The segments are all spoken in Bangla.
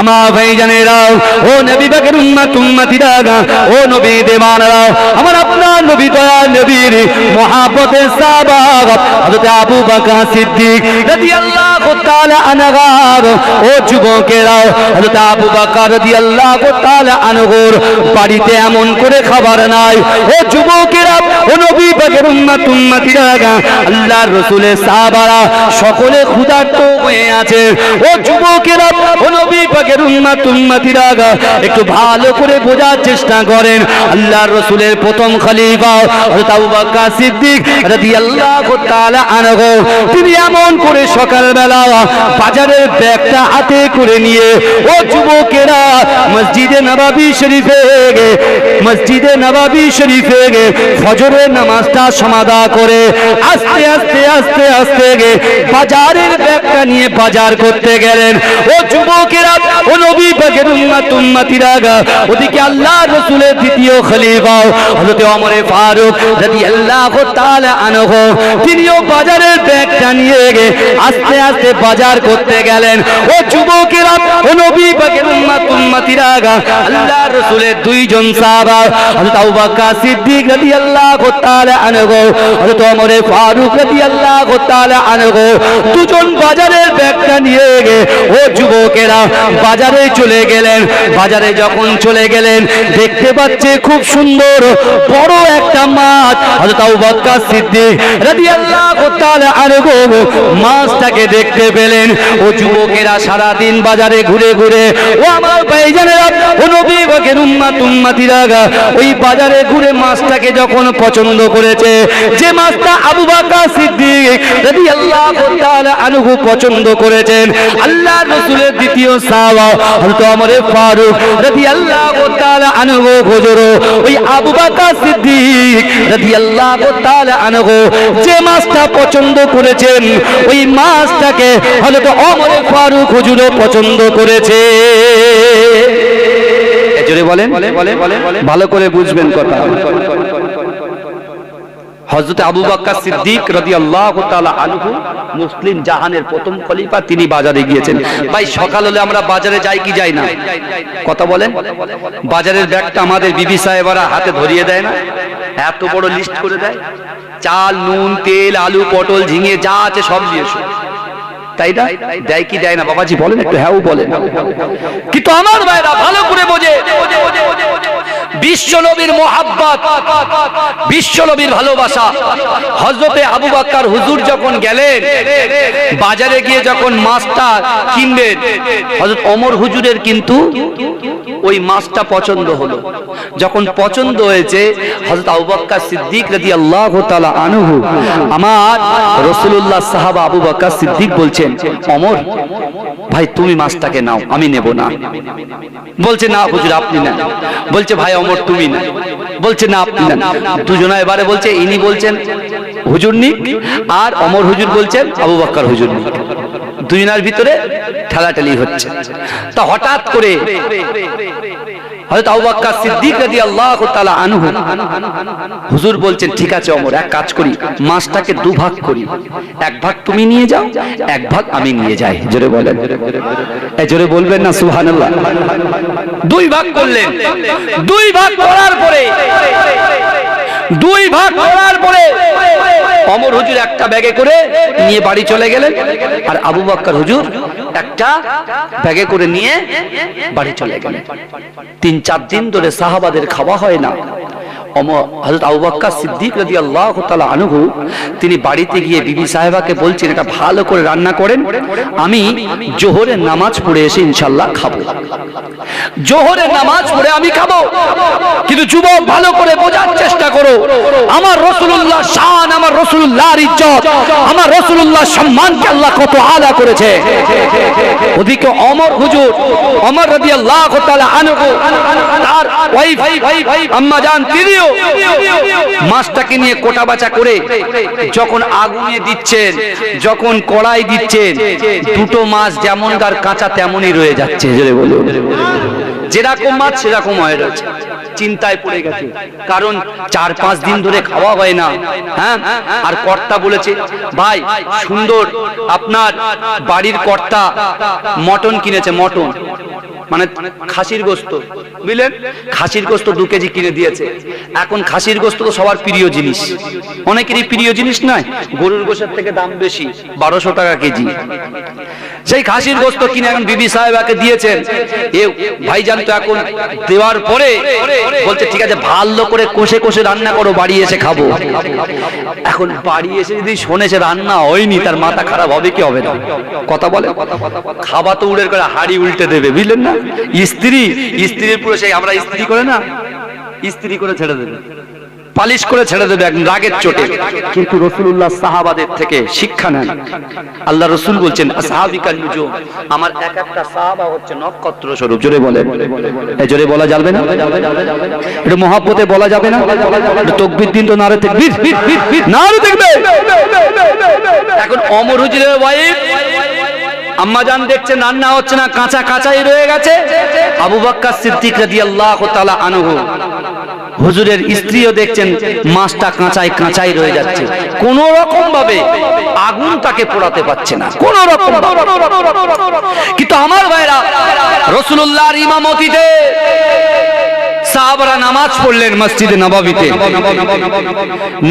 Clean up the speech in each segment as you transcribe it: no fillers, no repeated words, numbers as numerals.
আমার ভাইজানেরা, ও নবী পাকের উম্মত উম্মতিরা, ও নবী দেওয়ানরা, আমার আপনার নবী দয়াল নবীর মুহাব্বতের সাহাবা হযরত আবু বকর সিদ্দিক রাদিয়াল্লাহু তাআলা আনহু, ও যুবকেরা, হযরত আবু বকর রাদিয়াল্লাহু তাআলা আনহুর বাড়িতে এমন করে খাবার নাই। ও যুবকেরা, ও নবী পাকের উম্মত উম্মতিরা, আল্লাহর রাসূলের সাহাবারা সকলে ক্ষুধার্ত হয়ে আছে। ও যুবকেরা, ও নবী পাকের উম্মত উম্মতিরা, একটু ভালো করে বোঝার চেষ্টা করেন। আল্লাহর রাসূলের প্রথম খলিফা হযরত আবু বকর সিদ্দিক রাদিয়াল্লাহু তাআলা আনহু, তিনি এমন করে সকালবেলা বাজারের ব্যাগটা হাতে করে নিয়ে, ও যুবকেরা, মসজিদে নববী শরীফে ফজরের নামাজটা সমাদা করে আস্তে আস্তে আস্তে আস্তে বাজারের ব্যাগটা নিয়ে বাজার করতে গেলেন। ও যুবকেরা, ও নবী পাকের উম্মত উম্মতিরা, ওদিকে আল্লাহর রাসূলের দ্বিতীয় খলিফা হযরত ওমর ফারুক রাদিয়াল্লাহু তাআলা আনহু, তিনিও বাজারের ব্যাগটা নিয়ে আস্তে আস্তে বাজার করতে গেলেন। ও যুবকেরা, ও নবী পাকের উম্মত উম্মতিরা, আল্লাহর রাসূলের দুইজন সাহাবা হযরত আবু বকর সিদ্দিক রাদিয়াল্লাহু তাআলা আনহু, হযরত ওমর ফারুক রাদিয়াল্লাহু তাআলা আনহু, দুজন বাজারের ব্যাগটা নিয়ে ও যুবকেরা বাজারে চলে গেলেন। বাজারে যখন চলে গেলেন, দেখতে পাচ্ছে খুব সুন্দর বড় একটা মাছ। হযরত আবু বকর সিদ্দিক রাদিয়াল্লাহু তাআলা আনহু মাছটাকে দেখতে পেলেন। ও যুবকেরা সারা দিন বাজারে ঘুরে ঘুরে, ও আমার ভাইজানেরা, ও নবী পাকের উম্মত উম্মতিরা, ওই বাজারে ঘুরে মাছটাকে যখন পছন্দ করেছে, যে মাছটা আবু বকর সিদ্দিক রাদিয়াল্লাহু তাআলা আনহু পছন্দ করেছেন, আল্লাহর রাসূলের দ্বিতীয় সাহাবা হযরত ওমর ফারুক রাদিয়াল্লাহু তাআলা আনহু হুজুর, ওই আবু বকর সিদ্দিক রাদিয়াল্লাহু তাআলা আনহু যে মাছটা পছন্দ করেছেন, ওই মাছটাকে হযরত ওমর ফারুক হুজুরও পছন্দ করেছে। জোরে বলেন, ভালো করে বুঝবেন কথা। হযরত আবু বকর সিদ্দিক রাদিয়াল্লাহু তাআলা আনহু মুসলিম জাহানের প্রথম খলিফা, তিনি বাজারে গিয়েছেন। ভাই সকাল হলে আমরা বাজারে যাই কি যাই না? কথা বলেন। বাজারের ব্যাগটা আমাদের বিবি সাহেবরা হাতে ধরিয়ে দেয় না? এত বড় লিস্ট করে দেয়, চাল, নুন, তেল, আলু, পটল, ঝিঙে যা আছে সব দিয়ে এসো, তাই না? দেয় কি দেয় না বাবাজি বলেন একটু? হ্যাঁ বলেন। কিন্তু আমার ভাইরা ভালো করে বোঝে, বিশ্ব নবীর মুহাব্বত, বিশ্ব নবীর ভালোবাসা। হযরতে আবু বকর হুজুর যখন গেলেন বাজারে গিয়ে যখন মাছটা কিনবেন, হযরত ওমর হুজুরের কিন্তু ওই মাছটা পছন্দ হলো। যখন পছন্দ হয়েছে, হযরত আবু বকর সিদ্দিক রাদিয়াল্লাহু তাআলা আনহু, আমার রাসূলুল্লাহ সাহাবা আবু বকর সিদ্দিক বলছেন, ওমর ভাই তুমি মাছটাকে নাও, আমি নেব না। বলছে না হুজুর আপনি না। বলছে ভাই ওমর তুমি না। বলছে না আপনি না। দুজনা এবারে বলছে, ইনি বলছেন হুজুর নিক, আর ওমর হুজুর বলছেন আবু বকর হুজুর নিক। দুজনার ভিতরে ঠেলাঠেলি হচ্ছে। তা হঠাৎ করে হযরত আবু বকর সিদ্দিক রাদিয়াল্লাহু তাআলা আনহু হুজুর বলছেন, ঠিক আছে ওমর, এক কাজ করি, মাছটাকে দুভাগ করি, এক ভাগ তুমি নিয়ে যাও, এক ভাগ আমি নিয়ে যাই। জোরে বলেন, জোরে বলবেন না সুবহানাল্লাহ। দুই ভাগ করলেন। দুই ভাগ করার পরে ওমর হুজুর একটা ব্যাগে করে নিয়ে বাড়ি চলে গেলেন, আর আবু বকর হুজুর একটা ব্যাগে করে নিয়ে বাড়ি চলে গেলেন। ৩-৪ দিন ধরে সাহাবাদের খাওয়া হয় না। হযরত আবু বকর সিদ্দিক রাদিয়াল্লাহু তাআলা আনহু তিনি বাড়িতে গিয়ে বিবি সাহেবাকে বলছেন, এটা ভালো করে রান্না করেন, আমি জোহরের নামাজ পড়ে এসে ইনশাআল্লাহ খাবো। জোহরের নামাজ পড়ে আমি খাবো। কিন্তু যুবক ভালো করে বোঝার চেষ্টা করো, আমার রাসূলুল্লাহ শান, আমার রাসূলুল্লাহর ইজ্জত, আমার রাসূলুল্লাহর সম্মানকে আল্লাহ কত আলা করেছে। ওদিকে ওমর হুজুর, ওমর রাদিয়াল্লাহু তাআলা আনহু, তার ওয়াইফ আম্মা জান, তিনিও মাছটাকে নিয়ে কোটা বাছা করে যখন আগুনে দিচ্ছেন, যখন কড়াই দিচ্ছেন, দুটো মাছ যেমনকার কাঁচা তেমনই রয়ে যাচ্ছে। জোরে বলুন। যেরকম মাছ সেরকম হয়ে রয়েছে। চিন্তায় পড়ে গেছে, কারণ 4-5 দিন ধরে খাওয়া হয় না। হ্যাঁ, আর কর্তা বলেছে, ভাই সুন্দর আপনার বাড়ির কর্তা মটন কিনেছে, মটন মানে খাসির গোস্ত, বুঝলেন, খাসির গোস্ত 2 কেজি কিনে দিয়েছে। এখন খাসির গোস্ত তো সবার প্রিয় জিনিস, অনেকেরই প্রিয় জিনিস নয়, গরুর গোশের থেকে দাম বেশি, 1200 টাকা কেজি। সেই খাসির গোস্ত কিনে এখন বিবি সাহেবাকে দিয়েছেন। এ ভাইজান তো এখন দেওয়ার পরে বলছে ঠিক আছে ভালো করে কষে কষে রান্না করো, বাড়ি এসে খাবো। এখন বাড়ি এসে যদি শোনে সে রান্না হয়নি, তার মাথা খারাপ হবে কি হবে না? কথা বলে, খাবার তো উড়ের করে হাড়ি উল্টে দেবে, বুঝলেন না? স্ত্রীর পুরো সেই আমরা স্ত্রী করে না, স্ত্রী করে ছেড়ে দেবে, পালিশ করে ছেড়ে দেবে একদম রাগের চোটে। কিন্তু রাসূলুল্লাহ সাহাবাদের থেকে শিক্ষা নেন। আল্লাহ রাসূল বলছেন আসহাবিকান নুজুম, আমার এক একটা সাহাবা হচ্ছে নক্ষত্র স্বরূপ। জোরে বলেন, এই জোরে বলা যাবে না? এটা মহব্বতে বলা যাবে না? এটা তাকবীর দিন তো নারে তাকবীর, নারে তাকবীর। এখন ওমর হুজুরের ওয়াইফ আম্মাজান দেখছেন রান্না হচ্ছে না, কাঁচা কাঁচাই রয়ে গেছে। আবু বকর সিদ্দিক রাদিয়াল্লাহু তাআলা আনহু হুজুরের স্ত্রীও দেখছেন মাছটা কাঁচাই কাঁচাই রয়ে যাচ্ছে, কোন রকম ভাবে আগুন তাকে পোড়াতে পারছে না, কোন রকম। কিন্তু আমার ভাইরা রাসূলুল্লাহর ইমামতিতে সাহাবারা নামাজ পড়লেন মসজিদে নববীতে।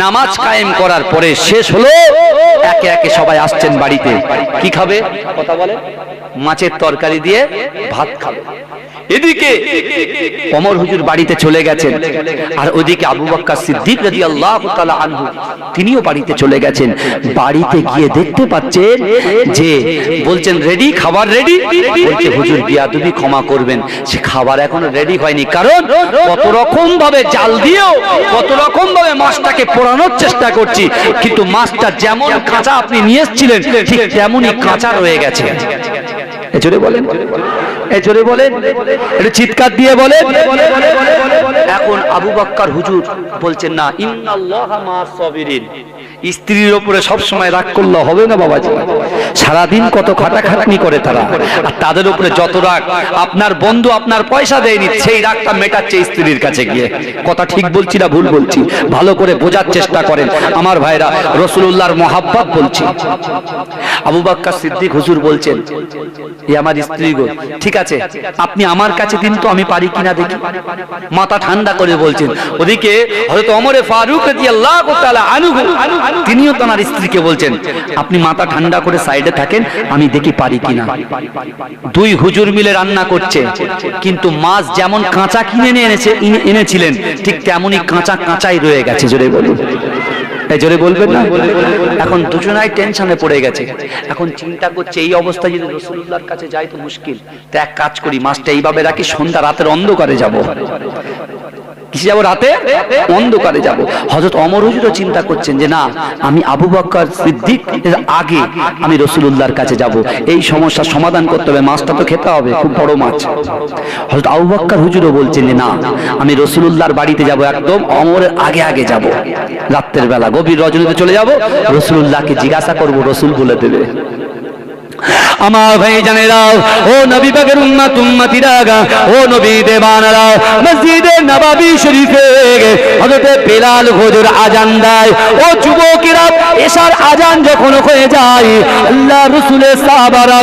নামাজ কায়েম করার পরে শেষ হলো, একে একে সবাই আসছেন বাড়িতে। কি খাবে? কথা বলে, মাছের তরকারি দিয়ে ভাত খাবে। এদিকে ওমর হুজুর বাড়িতে চলে গেছেন, আর ওদিকে আবু বকর সিদ্দিক রাদিয়াল্লাহু তাআলা আনহু তিনিও বাড়িতে চলে গেছেন। বাড়িতে গিয়ে দেখতে পাচ্ছেন যে বলছেন রেডি, খাবার রেডি। বলছে হুজুর বিয়াদবি ক্ষমা করবেন, সে খাবার এখনো রেডি হয়নি, কারণ কত রকম ভাবে জাল দিয়েও কত রকম ভাবে মাছটাকে পোড়ানোর চেষ্টা করছি, কিন্তু মাছটা যেমন কাঁচা আপনি নিয়ে এসেছিলেন ঠিক তেমনই কাঁচা রয়ে গেছে। জোরে বলেন, জোরে বলেন, একটু চিৎকার দিয়ে বলেন। এখন আবু বকর হুজুর বলছেন না, ইন্নাল্লাহা মা'আস সাবিরিন। স্ত্রীর উপরে সব সময় রাগ করলে হবে না বাবাজি, সারাদিন কত খাটাখাটনি করে তারা, আর তাদের উপরে যত রাগ, আপনার বন্ধু আপনার পয়সা দেয়নি সেই রাগটা মেটাচ্ছে স্ত্রীর কাছে গিয়ে। কথা ঠিক বলছি না ভুল বলছি? ভালো করে বোঝার চেষ্টা করেন আমার ভাইরা, রাসূলুল্লাহর মহব্বত বলছি। আবু বকর সিদ্দিক হুজুর বলছেন, এ আমার স্ত্রী গো, ঠিক আছে আপনি আমার কাছে দিন তো, আমি পারি কিনা দেখি। মাথা ঠান্ডা করে বলছেন। ওদিকে হযরত ওমর ফারুক রাদিয়াল্লাহু তাআলা আনহু তিনিও তার স্ত্রীকে বলছেন, আপনি মাথা ঠান্ডা করে সাইডে থাকেন, আমি দেখি পারি কিনা। দুই হুজুর মিলে রান্না করছে, কিন্তু মাছ যেমন কাঁচা কিনে এনেছিলেন ঠিক তেমনই কাঁচা কাঁচাই রয়ে গেছে। জোরে বলুন, জোরে বলবেন না? এখন দুজনাই টেনশনে পড়ে গেছে। এখন চিন্তা করছে এই অবস্থায় যদি রাসূলুল্লাহর কাছে যাই তো মুশকিল, তো এক কাজ করি মাছটা এইভাবে রাখি, সন্ধ্যা রাতের অন্ধকারে যাব। কিসে যাব? রাতে অন্ধকারে যাব। হযরত ওমর হুজুরও চিন্তা করছেন যে না, আমি আবু বকর সিদ্দিক এর আগে আমি রাসূলুল্লাহর কাছে যাব, এই সমস্যার সমাধান করতে হবে, মাছটা তো খেতে হবে, খুব বড় মাছ। হযরত আবু বকর হুজুরও বলছেন যে না, আমি রাসূলুল্লাহর বাড়িতে যাব, একদম ওমরের আগে আগে যাব, রাতের বেলা গভীর রজনীতে চলে যাব, রাসূলুল্লাহকে জিজ্ঞাসা করব, রাসূল বলে দেবে। আমার ভাই জানেরা, ও নবী পাকের উম্মত উম্মতিরা, ও নবী দেওয়ানারা, মসজিদে নববী শরীফে হযরত বিলাল হুজুর আজান দেয়। ও যুবকেরা, এশার আজান যখন হয়ে যায়, আল্লাহ রাসূলের সাহাবারা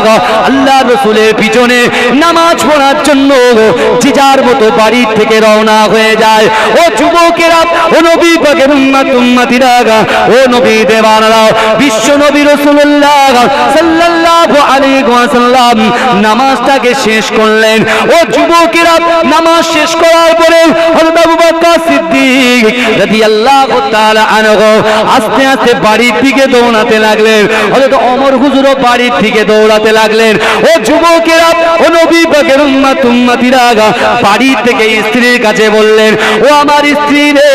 আল্লাহ রাসূলের পিছনে নামাজ পড়ার জন্য যে যার মতো বাড়ি থেকে রওনা হয়ে যায়। ও যুবকেরা, ও নবী পাকের উম্মত উম্মতিরা, ও নবী দেওয়ানারা, বিশ্ব নবী রাসূলুল্লাহ সাল্লাল্লাহু আলাইহি ওয়াসাল্লাম নামাজটাকে শেষ করলেন। ও যুবকেরা, নামাজ শেষ করার পরে হযরত আবু বকর সিদ্দিক রাদিয়াল্লাহু তাআলা আনহু আস্তে আস্তে বাড়ির দিকে দৌড়াতে লাগলেন। হযরত ওমর হুজুরও বাড়ির দিকে দৌড়াতে লাগলেন। ও যুবকেরা, ও নবী পাকের উম্মত উম্মতিরা বাড়ি থেকে স্ত্রীর কাছে বললেন, ও আমার স্ত্রী রে,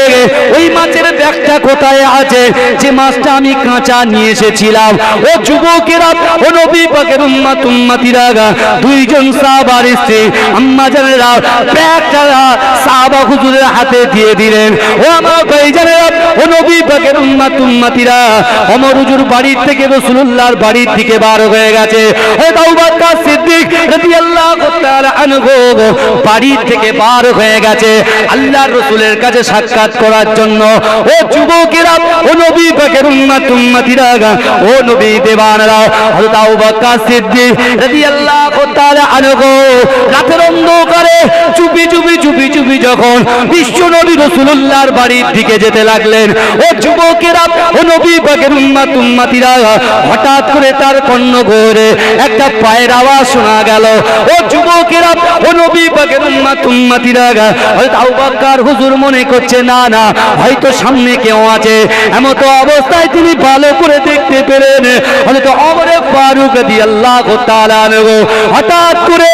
ওই মাছের ব্যাগটা কোথায় আছে যে মাছটা আমি কাঁচা নিয়ে এসেছিলাম? ও যুবকেরা, ও নবী পাকের উম্মত উম্মতিরা দুইজন সাহাবার স্ত্রী আম্মা জানেরা ব্যাগটা সাহাবা হুজুরের হাতে দিয়ে দিলেন। ও আমার ভাইজানেরা, ও নবী পাকের উম্মত উম্মতিরা, ওমর হুজুর বাড়ি থেকে রাসূলুল্লাহর বাড়ির দিকে বার হয়ে গেছে। ও আবু বকর সিদ্দিক রাদিয়াল্লাহু রাদিয়াল্লাহু তাআলা আনহু বাড়ি থেকে বার হয়ে গেছে আল্লাহর রাসূলের কাছে সাক্ষাৎ করার জন্য। ও যুবকেরা, ও নবী পাকের উম্মতিরা, ও নবী দেওয়ানরা, হযরত আবু বকর সিদ্দিক রাদিয়াল্লাহু তাআলা আনহু রাতের অন্ধকারে চুপি চুপি যখন বিশ্ব নবী রাসূলুল্লাহর বাড়ির দিকে যেতে লাগলেন, ও যুবকেরা, ও নবী পাকের উম্মতিরা, হঠাৎ করে তার কর্ণ ঘরে একটা পায়ের আওয়াজ শোনা গেল। ও যুবকেরা, ও নবী পাকের উম্মতিরা, হযরত আবু বকর হুজুর মনে করছে না হয়তো সামনে কেউ আছে। এমত অবস্থায় তিনি ভালো করে দেখতে পেলেন হযরত ওমর ফারুক রাদিয়াল্লাহু তাআলা আনহু হঠাৎ করে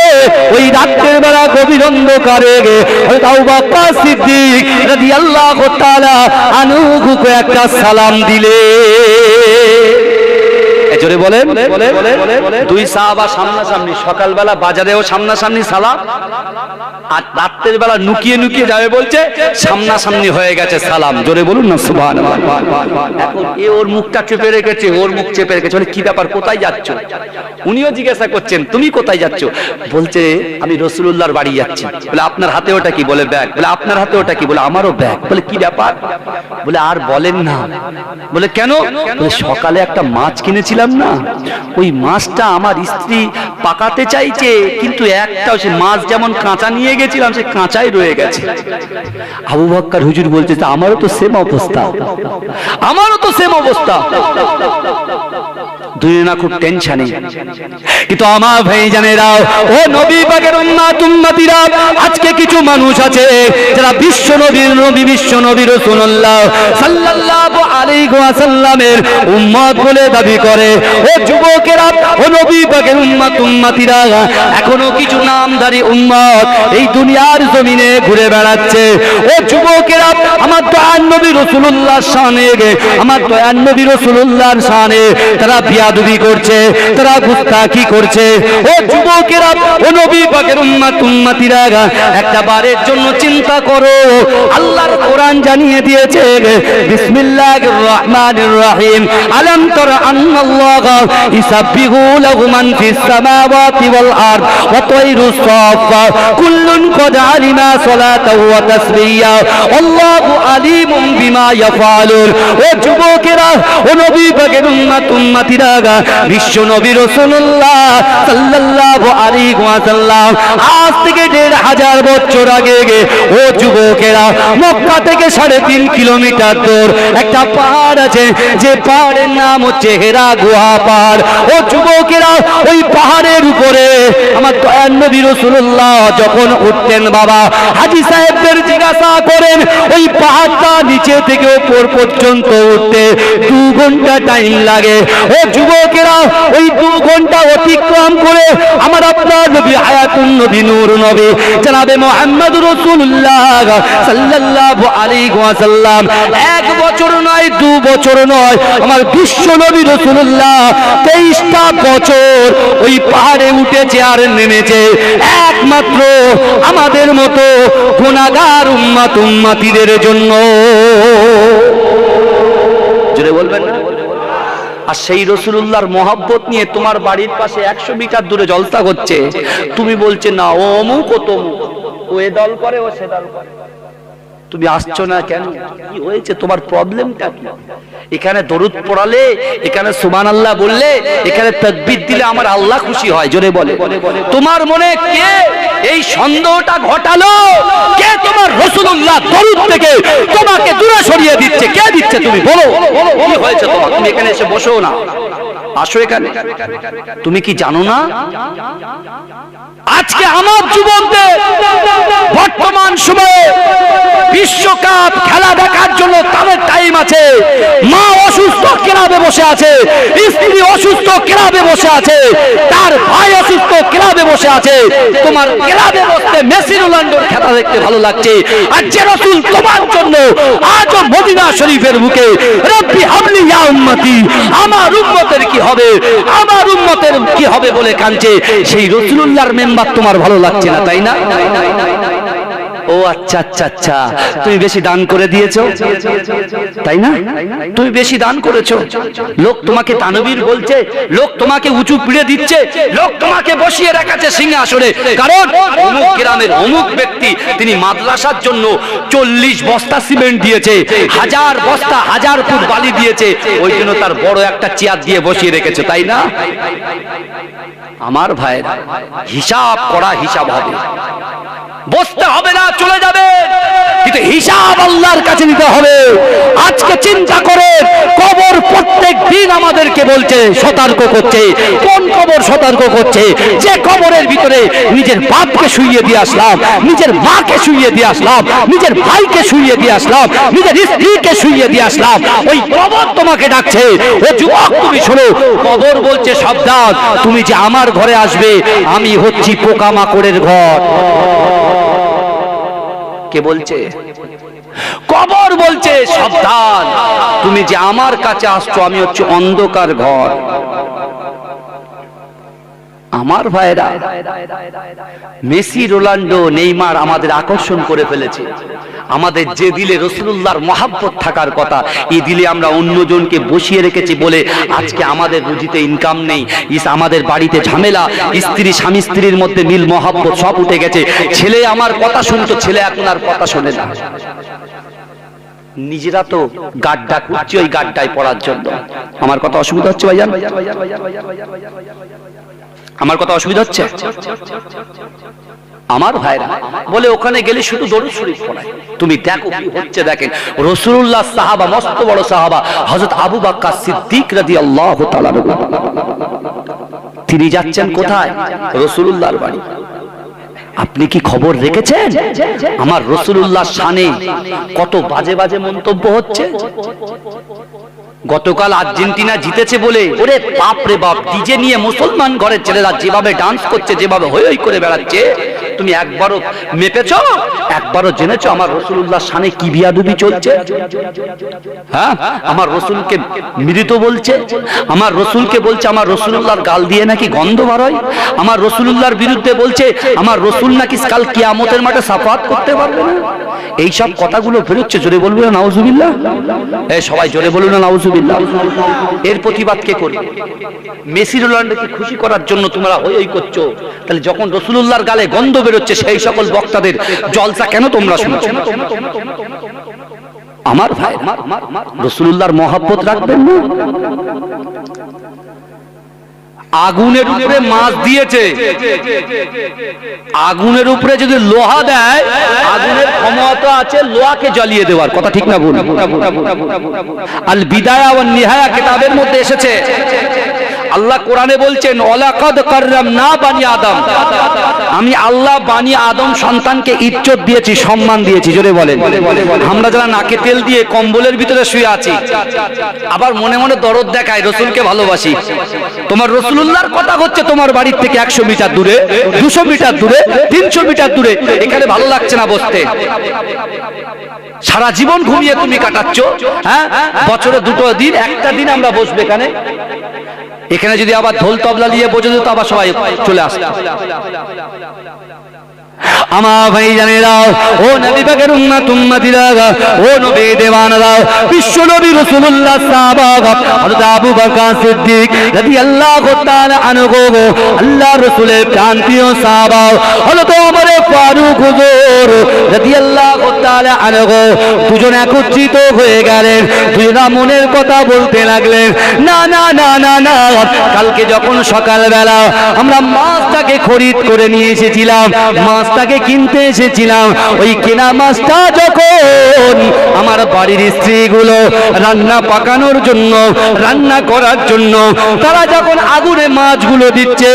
ওই রাতের বেলা গভীর অন্ধকারে হযরত আবু বকর সিদ্দিক রাদিয়াল্লাহু তাআলা আনহুকে একটা সালাম দিলে। জোরে বলেন। দুই সাহাবা সামনাসামনি, সকালবেলা বাজারেও সামনাসামনি সালাম, আর রাতের বেলা লুকিয়ে যাবে বলছে সামনাসামনি হয়ে গেছে সালাম। জোরে বলুন না সুবহানাল্লাহ। এখন এ ওর মুখটা চেপে রেখেছে, ওর মুখ চেপে রেখেছে। বলে কি ব্যাপার, কোথায় যাচ্ছ? উনিও জিজ্ঞাসা করছেন তুমি কোথায় যাচ্ছ? বলছে আমি রাসূলুল্লাহর বাড়ি যাচ্ছি। বলে আপনার হাতে ওটা কি? বলে ব্যাগ। বলে আপনার হাতে ওটা কি? বলে আমারও ব্যাগ। বলে কি ব্যাপার? বলে আর বলেন না। বলে কেন? বলে সকালে একটা মাছ কিনেছিলাম না, ওই মাছটা আমার স্ত্রী পাকাতে চাইছে, কিন্তু একটাও সে মাছ যেমন কাঁচা নিয়ে গেছিলাম সে কাঁচাই রয়ে গেছে। আবু বকর হুজুর বলছে আমারও তো সেম অবস্থা। দুজনা খুব টেনশনে। কিন্তু আমার ভাইজানেরা, ও নবী পাকের উম্মতিরা, আজকে কিছু মানুষ আছে যারা বিশ্ব নবী রাসূলুল্লাহ সাল্লাল্লাহু আলাইহি ওয়াসাল্লামের উম্মত বলে দাবি করে। ও যুবকেরা, ও নবী পাকের উম্মতিরা, এখনো কিছু নামধারী উম্মত এই দুনিয়ার জমিনে ঘুরে বেড়াচ্ছে। ও যুবকেরা, আমার দয়ার নবী রাসূলুল্লাহর শানে, আমার দয়ার নবী রাসূলুল্লাহর শানে তারা বিয়াদবি করছে, তারা গুস্তাখি করছে। ও যুবকেরা, ও নবী পাকের উম্মতিরা, একটা বারের জন্য চিন্তা করো। আল্লাহর কোরআন জানিয়ে দিয়েছে বিসমিল্লাহির রহমানির রহিম, আলাম তারা আন্নাল্লাহা ইসাববিহু লাহু মান ফিস সামাওয়াতি ওয়াল আরদ ওয়া তায়রুস সাফা কুল্লুন কদ আলিমা সালাতাহু ওয়া তাসবিহা আল্লাহু আলিমুম বিমা ইয়াফআলুন। ও যুবকেরা, ও নবী পাকের উম্মতিরা, বিশ্ব নবী রাসূলুল্লাহ সাল্লাল্লাহু আলাইহি ওয়াসাল্লাম আজ থেকে ১৫০০ বছর আগে, ও যুবকেরা, মক্কা থেকে ৩.৫ কিলোমিটার দূর একটা পাহাড় আছে, যে পাহাড়ের নাম হচ্ছে হেরা গুহা পাহাড়। ও যুবকেরা, ওই পাহাড়ের উপরে আমার দয়ার নবী রাসূলুল্লাহ যখন উঠতেন, বাবা হাজী সাহেবদের জিজ্ঞাসা করেন ওই পাহাড়টা নিচে থেকে উপর পর্যন্ত উঠতে 2 ঘন্টা টাইম লাগে। ও যুবকেরা, ওই 2 ঘন্টা অতিক্রম করে আমার আপনার নবী হায়াতুন নবী নূর নবী জনাবে মুহাম্মদুর রাসূলুল্লাহ সাল্লাল্লাহু আলাইহি ওয়াসাল্লাম 1 বছর নয়, 2 বছর নয়, আমার বিশ্ব নবী রাসূলুল্লাহ 23টা বছর ওই পাহাড়ে উঠেছে আর নেমেছে, একমাত্র আমাদের মতো গুনাহগার উম্মতিদের জন্য। জোরে বলবেন না? আর সেই রাসূলুল্লাহর মহব্বত নিয়ে তোমার বাড়ির পাশে 100 মিটার দূরে জলসা করছে, তুমি বলছে না ও অমুক ও তমুক, ও এ দল করে ও সে দল করে, তুমি আসছো না কেন? কি হয়েছে? তোমার প্রবলেমটা কি? এখানে দরুদ পড়ালে, এখানে সুবহানাল্লাহ বললে, এখানে তাকবীর দিলে আমার আল্লাহ খুশি হয়। জোরে বলে। তোমার মনে কে এই সন্দেহটা ঘটালো? কে তোমার রাসূলুল্লাহ দরুদ থেকে তোমাকে দূরে সরিয়ে দিচ্ছে? কে দিচ্ছে? তুমি বলো, কি হয়েছে তোমার? তুমি এখানে এসে বসো না, আসো এখানে। তুমি কি জানো না আজকে আমার যুবকদের বর্তমান সময়ে বিশ্বকাপ খেলা দেখার জন্য তাদের টাইম আছে, মা অসুস্থ ক্লাবে বসে আছে, স্ত্রী অসুস্থ ক্লাবে বসে আছে, তার ভাই অসুস্থ ক্লাবে বসে আছে, তোমার ক্লাবে বসতে মেসি রোনাল্ডোর খেলা দেখতে ভালো লাগছে। আর যে রাসূল তোমার জন্য আজ মদিনা শরীফের বুকে রব্বি হাবলি ইয়া উম্মতি, আমার উম্মতের কি হবে, আমার উম্মতের কি হবে বলে কাঁদছে, সেই রাসূলুল্লাহর মেম্বার তোমার ভালো লাগছে না, তাই না? ও ও আচ্ছা আচ্ছা আচ্ছা, তুমি বেশি দান করে দিয়েছো তাই না? তুমি বেশি দান করেছো, লোক তোমাকে দানবীর বলছে, লোক তোমাকে উঁচু পিড়ে দিচ্ছে, লোক তোমাকে বসিয়ে রাখাছে সিংহাসনে, কারণ অমুক গ্রামের অমুক ব্যক্তি তিনি মাদ্রাসার জন্য 40 বস্তা সিমেন্ট দিয়েছে, 1000 বস্তা 1000 ফুট বালি দিয়েছে, ওই জন্য তার বড় একটা চেয়ার দিয়ে বসিয়ে রেখেছে, তাই না? আমার ভাইরা, হিসাব করা হিসাব হবে, বসতে হবে না, চলে যাবে, কিন্তু হিসাব আল্লাহর কাছে দিতে হবে। আজকে চিন্তা করে, কবর প্রত্যেক দিন আমাদেরকে বলছে, সতর্ক করছে। কোন কবর সতর্ক করছে? যে কবরের ভিতরে নিজের বাপকে শুইয়ে দিয়ে আসলাম, নিজের মাকে শুইয়ে দিয়ে আসলাম, নিজের ভাইকে শুইয়ে দিয়ে আসলাম, নিজের স্ত্রীকে শুইয়ে দিয়ে আসলাম, ওই কবর তোমাকে ডাকছে, ও যুবক তুমি শোনো, কবর বলছে সাবধান, তুমি যে আমার ঘরে আসবে, আমি হচ্ছি পোকামাকড়ের ঘর। কে বলছে? কবর বলছে সাবধান, তুমি যে আমার কাছে আসছো, আমি হচ্ছে অন্ধকার ঘর। আমার ভাইরা, মেসি, রোনাল্ডো, নেইমার আমাদের আকর্ষণ করে ফেলেছে। আমাদের যে দিলে রাসূলুল্লাহর মহব্বত থাকার কথা, এই দিলে আমরা অন্যজনকে বসিয়ে রেখেছি বলে আজকে আমাদের রুজিতে ইনকাম নেই, আমাদের বাড়িতে ঝামেলা, স্ত্রী স্বামী স্ত্রীর মধ্যে মিল মহব্বত সব উঠে গেছে। ছেলে আমার কথা শুনতো, ছেলে এখন আর কথা শোনে না। নিজেরা তো গাড্ডা খুঁজছে ওই গাড্ডায় পড়ার জন্য। আমার কথা অসুবিধা হচ্ছে ভাইজান? আমার কথা অসুবিধা হচ্ছে? আমার ভাইরা বলে ওখানে গেলে শুধু দরুদ শরীফ পড়ায়। তুমি দেখো কি হচ্ছে, দেখেন রাসূলুল্লাহ সাহাবা, মস্ত বড় সাহাবা হযরত আবু বকর সিদ্দিক রাদিয়াল্লাহু তাআলা, তিনি যাচ্ছেন কোথায়? রাসূলুল্লাহর বাড়ি। আপনি কি খবর রেখেছেন আমার রাসূলুল্লাহর শানে কত বাজে বাজে মন্তব্য হচ্ছে? গতকাল আর্জেন্টিনা জিতেছে বলে, ওরে বাপ রে বাপ, ডিজে নিয়ে মুসলমান ঘরের ছেলেরা যেভাবে ডান্স করছে, যেভাবে হই হই করে বেড়াচ্ছে, তুমি একবারও মেপেছো, একবারও জেনেছো আমার রাসূলুল্লাহর শানে কি বিয়াদবি চলছে? হ্যাঁ, আমার রাসূলকে মৃত বলছে, আমার রাসূলকে বলছে আমার রাসূলুল্লাহর গাল দিয়ে নাকি গন্ধ বার হয়, আমার রাসূলুল্লাহর বিরুদ্ধে বলছে আমার রাসূল নাকি কাল কিয়ামতের মাঠে শাফাআত করতে পারবে না। এই সব কথাগুলো বেরোচ্ছে, জোরে বলবো না নাউজুবিল্লাহ? এই সবাই জোরে বলুন না নাউজুবিল্লাহ? এর প্রতিবাদ কে করবে? মেসি, রোনাল্ডোকে খুশি করার জন্য তোমরা হই হই করছো, তাহলে যখন রাসূলুল্লাহর গালে গন্ধ বেরোচ্ছে, সেই সকল বক্তাদের জলসা কেন তোমরা শুনছো? আমার ভাই, রাসূলুল্লাহর মহব্বত রাখবেন না? আগুনের উপরে মাছ দিয়েছে, আগুনের উপরে যদি লোহা দেয়, আগুনের ক্ষমতা আছে লোহাকে জ্বালিয়ে দেওয়ার, কথা ঠিক না ভুল? আল বিদায়া ওয়ান নিহায়া কিতাবের মধ্যে এসেছে, আল্লাহ কোরআনে বলছেন ওয়ালাকাদ কাররামনা বানি আদম, আমি আল্লাহ বানি আদম সন্তানকে ইজ্জত দিয়েছি, সম্মান দিয়েছি। জোরে বলেন। আমরা যারা নাকে তেল দিয়ে কম্বলের ভিতরে শুয়ে আছি, আবার মনে মনে দরদ দেখায় রাসূলকে ভালোবাসি, তোমার রাসূলুল্লাহর কথা হচ্ছে তোমার বাড়ির থেকে 100 মিটার দূরে, 200 মিটার দূরে, 300 মিটার দূরে, এখানে ভালো লাগছে না বসতে, সারা জীবন ঘুমিয়ে তুমি কাটাচ্ছ। হ্যাঁ, বছরে 2 দিন, একটা দিন আমরা বসবে এখানে, এখানে যদি আবার ঢোল তবলা নিয়ে বসে যেত, আবার সবাই চলে আসতো। আমার ভাই জানেরা, ও নবী পাকের উম্মত উম্মতিরা, ও নবী দেওয়ানরা, বিশ্ব নবী রাসূলুল্লাহ সাহাবা হযরত আবু বকর সিদ্দিক রাদিয়াল্লাহু তাআলা আনহু, আল্লাহর রাসূলের প্রাণপ্রিয় সাহাবা হযরত ওমর ফারুক হুজুর রাদিয়াল্লাহু তাআলা আনহু, দুজন একত্রিত হয়ে গেলেন, দুজনা মনের কথা বলতে লাগলেন। না না না না না, কালকে যখন সকালবেলা আমরা মাছটাকে খরিদ করে নিয়ে এসেছিলাম, মাছটাকে কিনতে এসেছিলাম, ওই কেনা মাছটা যখন আমার বাড়ির স্ত্রীগুলো রান্না পাকানোর জন্য, রান্না করার জন্য তারা যখন আগুনে মাছগুলো দিচ্ছে,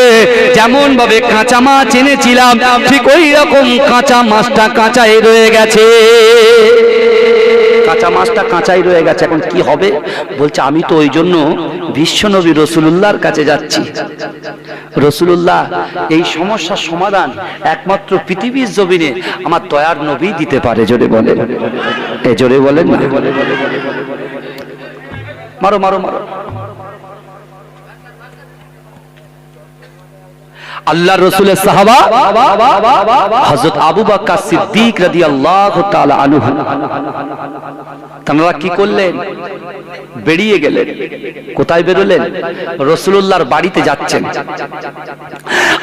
যেমন ভাবে কাঁচা মাছ এনেছিলাম, ঠিক ওই রকম কাঁচা মাছটা কাঁচাই রয়ে গেছে, কাঁচা মাছটা কাঁচাই রয়ে গেছে। এখন কি হবে? বলছে আমি তো ওই জন্য বিশ্বনবী রাসূলুল্লাহর কাছে যাচ্ছি। রাসূলুল্লাহ এই সমস্যার সমাধান একমাত্র পৃথিবীর জমিনে আমার দয়ার নবী দিতে পারে। জোরে বলেন, এ জোরে বলেন না। মারো মারো মারো। আল্লাহর রাসূলের সাহাবা হযরত আবু বকর সিদ্দিক রাদিয়াল্লাহু তাআলা আনহু তারা কি করলেন? বেরিয়ে গেলেন। কোথায় বেরোলেন? রাসূলুল্লাহর বাড়িতে যাচ্ছেন।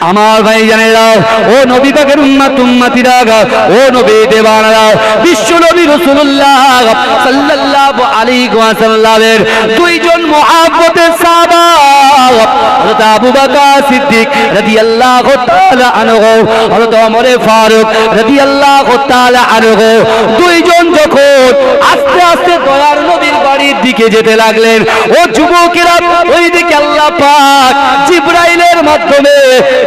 আমার ভাই জানেরা, ও নবী পাকের উম্মত উম্মতিরা, ও নবী দেওয়ানারা, বিশ্ব নবী রাসূলুল্লাহ সাল্লাল্লাহু আলাইহি ওয়াসাল্লামের দুইজন মুহাব্বতের সাহাবা হযরত আবু বকর সিদ্দিক রাদিয়াল্লাহু তাআলা আনহু, হযরত ওমর ফারুক রাদিয়াল্লাহু তাআলা আনহু, দুইজন যখন আস্তে আস্তে দয়ার নবীর বাড়ির দিকে যেতে লাগলেন, ও যুবকেরা, ওইদিকে আল্লাহ পাক জিবরাইলের মাধ্যমে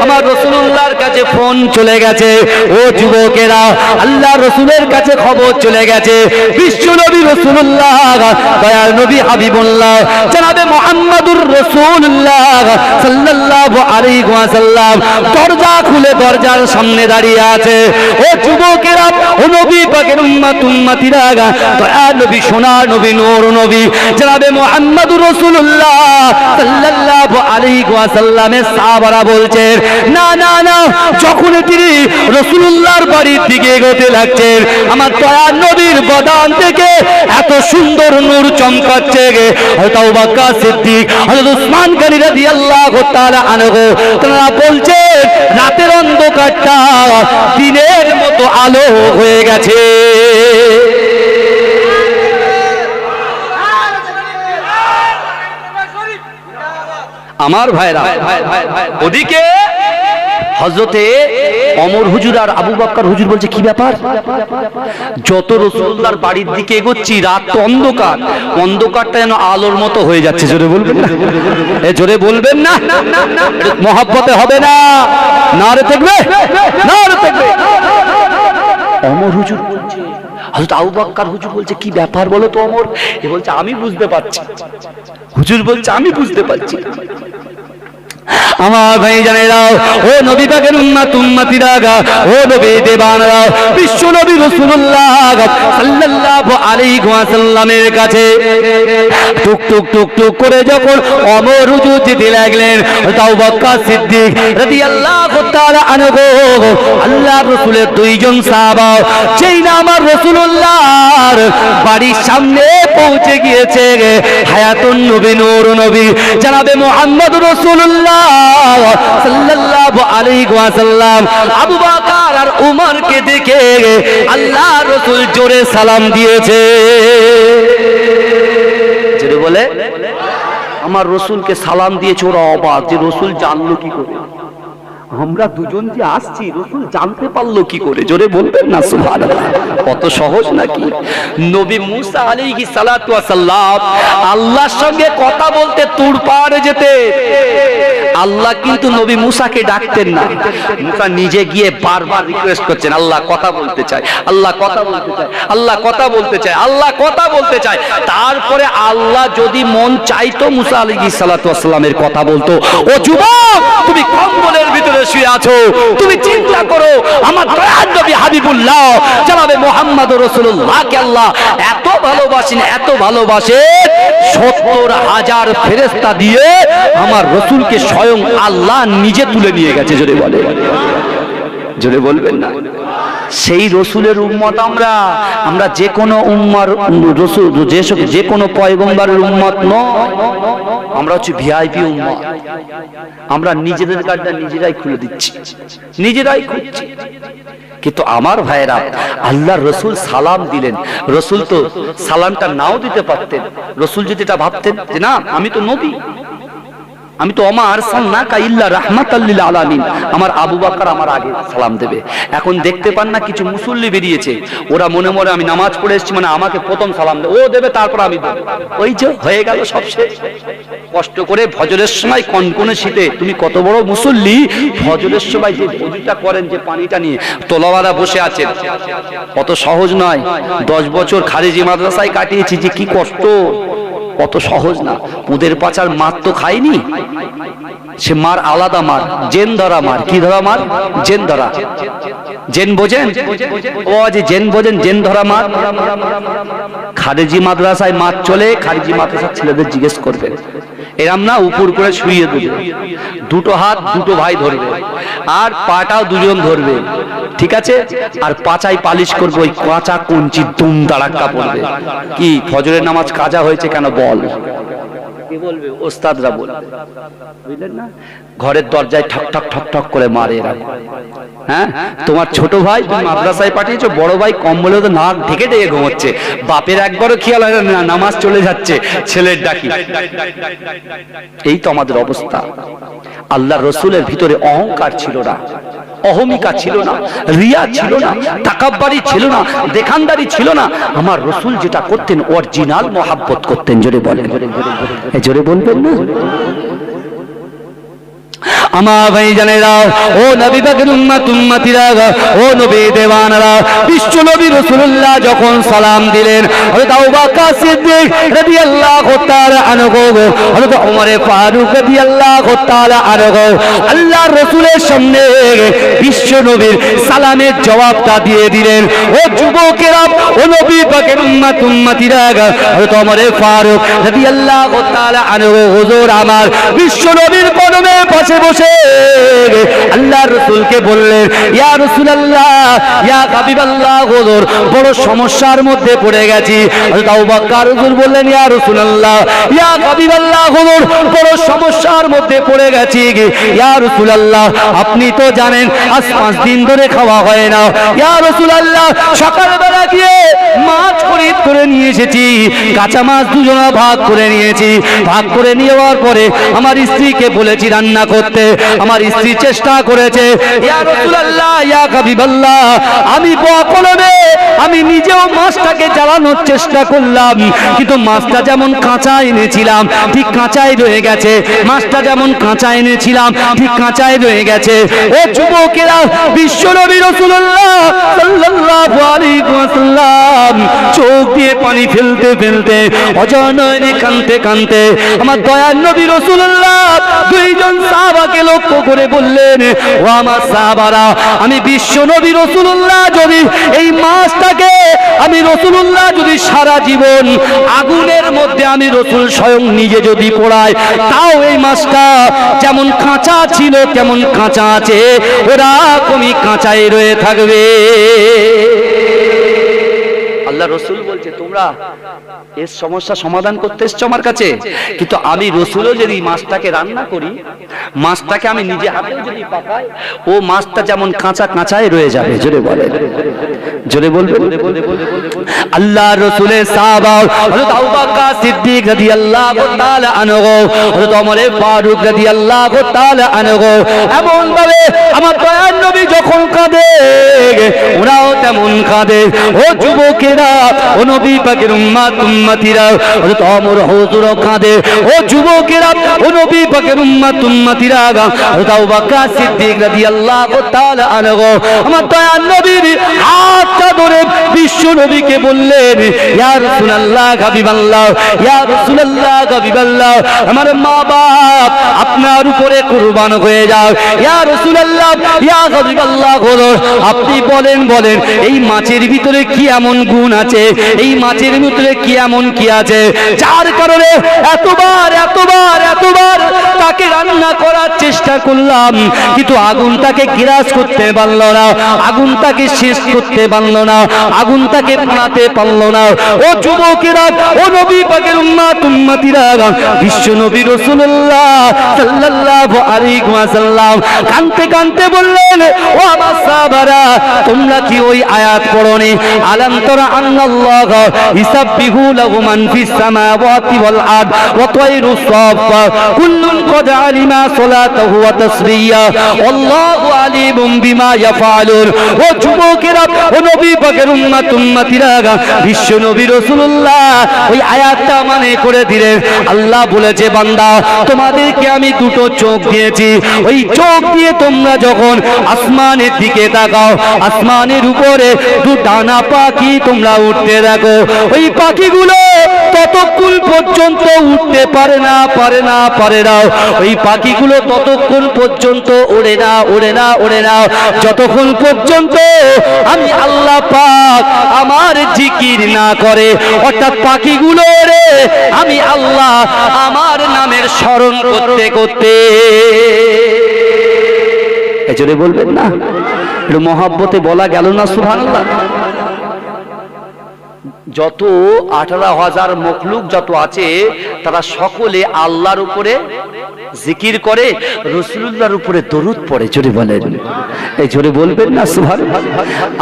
আমার রাসূলুল্লাহর কাছে ফোন চলে গেছে। ও যুবকেরা, আল্লাহ রাসূলের কাছে খবর চলে গেছে, বিশ্ব নবী রাসূলুল্লাহ দয়ার নবী হাবিবুল্লাহ জনাবে মুহাম্মদুর রাসূলুল্লাহ সাল্লাল্লাহু আলাইহি ওয়াসাল্লাম দরজা খুলে দরজার সামনে দাঁড়িয়ে আছে। ও যুবকেরা, ও নবী পাকের উম্মত উম্মতিরা, দয়ার নবী, সোনার নবী, নূর নবী জনাবে মুহাম্মদুর রাসূলুল্লাহ সাল্লাল্লাহু আলাইহি ওয়াসাল্লামের সাহাবারা বলছেন, না না না, যখন তিনি রাসূলুল্লাহর বাড়ির দিকে এগোতে লাগছেন, আমার দয়ার নবীর বদান থেকে এত সুন্দর নূর চমকাচ্ছে। হযরত আবু বকর সিদ্দিক, হযরত উসমান গনি রাদিয়াল্লাহু তাআলা আনহু তারা বলছেন, রাতের অন্ধকারটা দিনের মতো আলো হয়ে গেছে। আমার ভাইরা, ওদিকে হযরতে ওমর হুজুর আর আবু বকর হুজুর বলছে, কি ব্যাপার? যত রাসূলুল্লাহর বাড়ির দিকে এগোচ্ছি, রাত তো অন্ধকার, অন্ধকারটা যেন আলোর মতো হয়ে যাচ্ছে। জোরে বলবেন না? জোরে বলবেন না? মহব্বতে হবে না, নারে তাকবীর, নারে তাকবীর। ওমর হুজুর বলছে, হযরত আবু বকর হুজুর বলছে, কি ব্যাপার বলো তো ওমর? এ বলছে, আমি বুঝতে পারছি। হুজুর বলছে, আমি বুঝতে পারছি। আমার ভাই জানেরা, ও নবী পাকের উম্মত উম্মতিরা, ও নবী দেবানরা, বিশ্ব নবী রাসূলুল্লাহ সাল্লাল্লাহু আলাইহি ওয়াসাল্লামের কাছে টুক টুক টুক টুক করে যখন ওমর হুজুর যেতে লাগলেন, আবু বকর সিদ্দিক রাদিয়াল্লাহু তাআলা আনহু, আল্লাহর রাসূলের দুইজন সাহাবা, যেই না আমার রাসূলুল্লাহর বাড়ির সামনে পৌঁছে গিয়েছে, হায়াতুন নবী, নূর নবী জনাবে মুহাম্মদুর রাসূলুল্লাহ সাল্লাল্লাহু আলাইহি ওয়াসাল্লাম আবু বকর আর উমরকে দেখে আল্লাহর রাসূল জোরে সালাম দিয়েছে। যেটা বলে আমার রাসূলকে সালাম দিয়েছে, ওরা অবাক যে রাসূল জানলো কি করে, আমরা দুজন যে আসছি রাসূল জানতে পারলো কি করে? জোরে বলবেন না সুবহানাল্লাহ? কত সহজ নাকি? নবী মুসা আলাইহিস সালাতু ওয়াস সালাম আল্লাহর সঙ্গে কথা বলতে তুর পাহাড়ে যেতে, আল্লাহ কিন্তু নবী মুসাকে ডাকতেন না। মুসা নিজে গিয়ে বারবার রিকোয়েস্ট করছেন, আল্লাহ কথা বলতে চাই, আল্লাহ কথা বলতে চাই, আল্লাহ কথা বলতে চাই, আল্লাহ কথা বলতে চাই। তারপরে আল্লাহ যদি মন চাইতো মুসা আলাইহিস সালাতু ওয়াস সালামের কথা বলতো। ও যুবক, তুমি কম্বলের ভিতরে শুয়ে আছো, তুমি চিন্তা করো আমার দয়ার নবী হাবিবুল্লাহ জনাবে মুহাম্মদুর রাসূলুল্লাহকে আল্লাহ এত ভালোবাসেন, এত ভালোবাসেন, ৭০,০০০ ফেরেশতা দিয়ে আমার রাসূলকে স্বয়ং আল্লাহ নিজে তুলে নিয়ে গেছে। জোরে বলে, জোরে বলবেন না? সেই রসুলের উম্মত আমরা, আমরা যে কোনো উম্মার রসুল, যে কোনো পয়গম্বরের উম্মত নয়, আমরা হচ্ছে ভিআইপি উম্মত। আমরা নিজেদের কাজটা নিজেরাই খুলে দিচ্ছি, নিজেরাই খুঁজছি। কিন্তু আমার ভাইয়েরা, আল্লাহর রসুল সালাম দিলেন, রসুল তো সালামটা নাও দিতে পারতেন। রসুল যদি এটা ভাবতেন যে না, আমি তো নবী, আমি তো ওমা আরসালনাকা ইল্লা রাহমাতাল লিল আলামিন, আমার আবু বকর আমার আগে সালাম দেবে। এখন দেখতে পান না কিছু মুসল্লি বেরিয়েছে, ওরা মনে মনে আমি নামাজ পড়ে এসেছি মানে আমাকে প্রথম সালাম দেবে, ও দেবে তারপর আমি দেব। ওই যে হয়ে গেল সব শেষ। কষ্ট করে ফজরের সময় কনকনে শীতে, তুমি কত বড় মুসল্লি, ফজরের সময় যে ওযুটা করেন, যে পানিটা নিয়ে তোলাওয়ালা বসে আছেন, কত সহজ নয়। 10 বছর খারেজি মাদ্রাসায় কাটিয়েছি, যে কি কষ্ট, কত সহজ না। পুদের পাচার মার তো খায়নি, সে মার আলাদা মার, জেন ধরা মার। কি ধরা মার? জেন ধরা। জেন বোঝেন? ও যে জেন বোঝেন, জেন ধরা মার। খারেজি মাদ্রাসায় মার চলে, খারেজি মাদ্রাসার ছেলেদের জিজ্ঞেস করবেন এরম না, উপর করে শুইয়ে দেবে, দুটো হাত দুটো ভাই ধরবে, আর পাটাও দুজন ধরবে, ঠিক আছে, আর পাচাই পালিশ করবে, ওই কাঁচা কঞ্চি দুম দাঁড়াক্কা পড়বে। কি ফজরের নামাজ কাজা হয়েছে কেন বল, কি বলবে? ওস্তাদরা বলবে, বুঝলেন না? ঘরের দরজায় ঠক ঠক ঠক ঠক করে মারে এরা। হ্যাঁ, তোমার ছোট ভাই তুমি মাদ্রাসায় পাঠিয়েছো, বড় ভাই কম্বলে তো নাক ঢেকে ঢেকে ঘুমোচ্ছে, বাপের একবারও খেয়াল হয় না, নামাজ চলে যাচ্ছে, ছেলের ডাকি। এই তো আমাদের অবস্থা। আল্লাহ রসুলের ভিতরে অহংকার ছিল না, অহমিকা ছিল না, রিয়া ছিল না, তাকাব্বারি ছিল না, দেখানদারি ছিল না। আমার রসুল যেটা করতেন অরিজিনাল মহাব্বত করতেন। জোরে বলেন, জোরে বলবেন না? আমার ভাই জানেরা, ও নবী পাকের উম্মত উম্মতিরা, ও নবী দেওয়ানারা, বিশ্ব নবী রাসূলুল্লাহ যখন সালাম দিলেন, হযরত আবু বকর সিদ্দিক রাদিয়াল্লাহু তাআলা আনহু, হযরত ওমর ফারুক রাদিয়াল্লাহু তাআলা আনহু আল্লাহর রাসূলের সামনে বিশ্ব নবীর সালামের জবাবটা দিয়ে দিলেন। ও যুবকেরা, ও নবী পাকের উম্মত উম্মতিরা, হযরত ওমর ফারুক রাদিয়াল্লাহু তাআলা আনহু হুজুর আমার বিশ্ব নবীর কদমের পাশে বসে আল্লাহর রাসূলকে বললেন, ইয়া রাসূলুল্লাহ, ইয়া হাবিবাল্লাহ, হুজুর বড় সমস্যার মধ্যে পড়ে গেছি। হযরত আবু বকর হুজুর বললেন, ইয়া রাসূলুল্লাহ, ইয়া হাবিবাল্লাহ, হুজুর বড় সমস্যার মধ্যে পড়ে গেছি। ইয়া রাসূলুল্লাহ, আপনি তো জানেন আজ 5 দিন ধরে খাওয়া হয় না। ইয়া রাসূলুল্লাহ, সকালবেলা গিয়ে মাছ খরিদ করে নিয়ে এসেছি, কাঁচা মাছ দুজনা ভাগ করে নিয়েছি, ভাগ করে নেওয়ার পরে আমার স্ত্রীকে বলেছি রান্না করতে, আমার স্ত্রী চেষ্টা করেছে। ইয়া রাসূলুল্লাহ, ইয়া হাবিবাল্লাহ, আমি বকলমে আমি নিজেও মাছটাকে জ্বালানোর চেষ্টা করলাম, কিন্তু মাছটা যেমন কাঁচা এনেছিলাম ঠিক কাঁচাই রয়ে গেছে, মাছটা যেমন কাঁচা এনেছিলাম ঠিক কাঁচাই রয়ে গেছে। ও যুবকেরা, বিশ্বনবী রাসূলুল্লাহ সাল্লাল্লাহু আলাইহি ওয়াসাল্লাম চোখ দিয়ে পানি ফেলতে ফেলতে অজনয়নে কাঁদতে কাঁদতে আমার দয়ার নবী রাসূলুল্লাহ দুইজন সাহাবাকে লক্ষ্য করে বললেন, ও আমার সাহাবারা, আমি বিশ্ব নবী রাসূলুল্লাহ যদি এই মাছটাকে আমি রাসূলুল্লাহ যদি সারা জীবন আগুনের মধ্যে আমি রাসূল স্বয়ং নিজে যদি পোড়াই, তাও এই মাছটা যেমন কাঁচা ছিল তেমন কাঁচা আছে, ওরকমই কাঁচাই রয়ে থাকবে। আল্লাহ রসুল বলছে, তোমরা এর সমস্যা সমাধান করতে এসছো আমার কাছে, কিন্তু আমি রসুলও যদি মাছটাকে রান্না করি, মাছটাকে আমি নিজে হাতেও যদি পাকাই, ও মাছটা যেমন কাঁচা কাঁচাই রয়ে যাবে। জোরে বলে, জোরে বলবে। আল্লাহ রসুলের সাহাবা হযরত আবু বকর সিদ্দিক রাদিয়াল্লাহু তাআলা আনহু, হযরত ওমর ফারুক রাদিয়াল্লাহু তাআলা আনহু এমন ভাবে আমার দয়ার নবী যখন কাঁদে ওরাও তেমন কাঁদে। ও যুবকেরা, ও নবী পাকের উম্মত উম্মতিরা, হযরত ওমর হুজুরও কাঁদে। ও যুবকেরা, ও নবী পাকের উম্মত উম্মতিরা, হযরত আবু বকর সিদ্দিক রাদিয়াল্লাহু তাআলা আনহু আমার দয়ার নবীর হাতটা ধরে বিশ্ব নবীকে বললেন, ইয়া রাসূলুল্লাহ হাবিবাল্লাহ, ইয়া রাসূলুল্লাহ হাবিবাল্লাহ, আমার মা বাপ আপনার উপরে কুরবান হয়ে যাও। ইয়া রাসূলুল্লাহ, ইয়া হাবিবাল্লাহ, আপনি বলেন বলেন এই মাছের ভিতরে কি এমন গুণ আছে, এই মাছের ভিতরে কি এমন কি আছে যার কারণে এতবার এতবার এতবার তাকে রান্না করার চেষ্টা করলাম, কিন্তু আগুন তাকে গ্রাস করতে পারল না, আগুন তাকে শেষ করতে পারল না, আগুন তাকে পোড়াতে পারল না। ও যুবকেরা, ও নবী পাকের উম্মত উম্মতিরা, বিশ্ব নবী রাসূলুল্লাহ সাল্লাল্লাহু আলাইহি ওয়াসাল্লাম কাঁদতে কাঁদতে বললেন, ও আমার সাহাবারা, তোমরা কি ওই আয়াত পড়োনি, আলাম তারা আন্নাল্লাহ ইসাববিহু লাহু মান ফিস সামাওয়াতি ওয়াল আরদ ওয়া তায়রুস সাফা কুল্লুন ক্বাদ আলিমা সালাতাহু ওয়া তাসবিহা আল্লাহু আলিমুম বিমা ইয়াফআলুন। ও যুবকেরা, ও নবী পাকের উম্মত উম্মতিরা, বিশ্ব নবী রাসূলুল্লাহ ওই আয়াতটা মানে করে দিলেন। আল্লাহ বলেছে, বান্দা তোমাদেরকে আমি দুটো চোখ দিয়েছি, ওই চোখ দিয়ে তোমরা যখন আসমানের দিকে তাকাও, আসমানের উপরে দু ডানা পাখি তোমরা উঠতে দেখো, ওই পাখিগুলো ততক্ষণ পর্যন্ত উঠতে পারে না ওই পাখিগুলো ততক্ষণ পর্যন্ত ওড়ে না যতক্ষণ পর্যন্ত আমি আল্লাহ পাক আমার জিকির না করে। অর্থাৎ পাখিগুলো রে আমি আল্লাহ আমার নামের স্মরণ করতে করতে, এজন্য বলবেন না একটু মহব্বতে বলা গেল না সুবহানাল্লাহ। যত 18,000 মখলুক যত আছে তারা সকলে আল্লাহর উপরে জিকির করে, রাসূলুল্লাহর উপরে দরুদ পড়ে। জোরে বলেন, এই জোরে বলবেন না সুবহানাল্লাহ।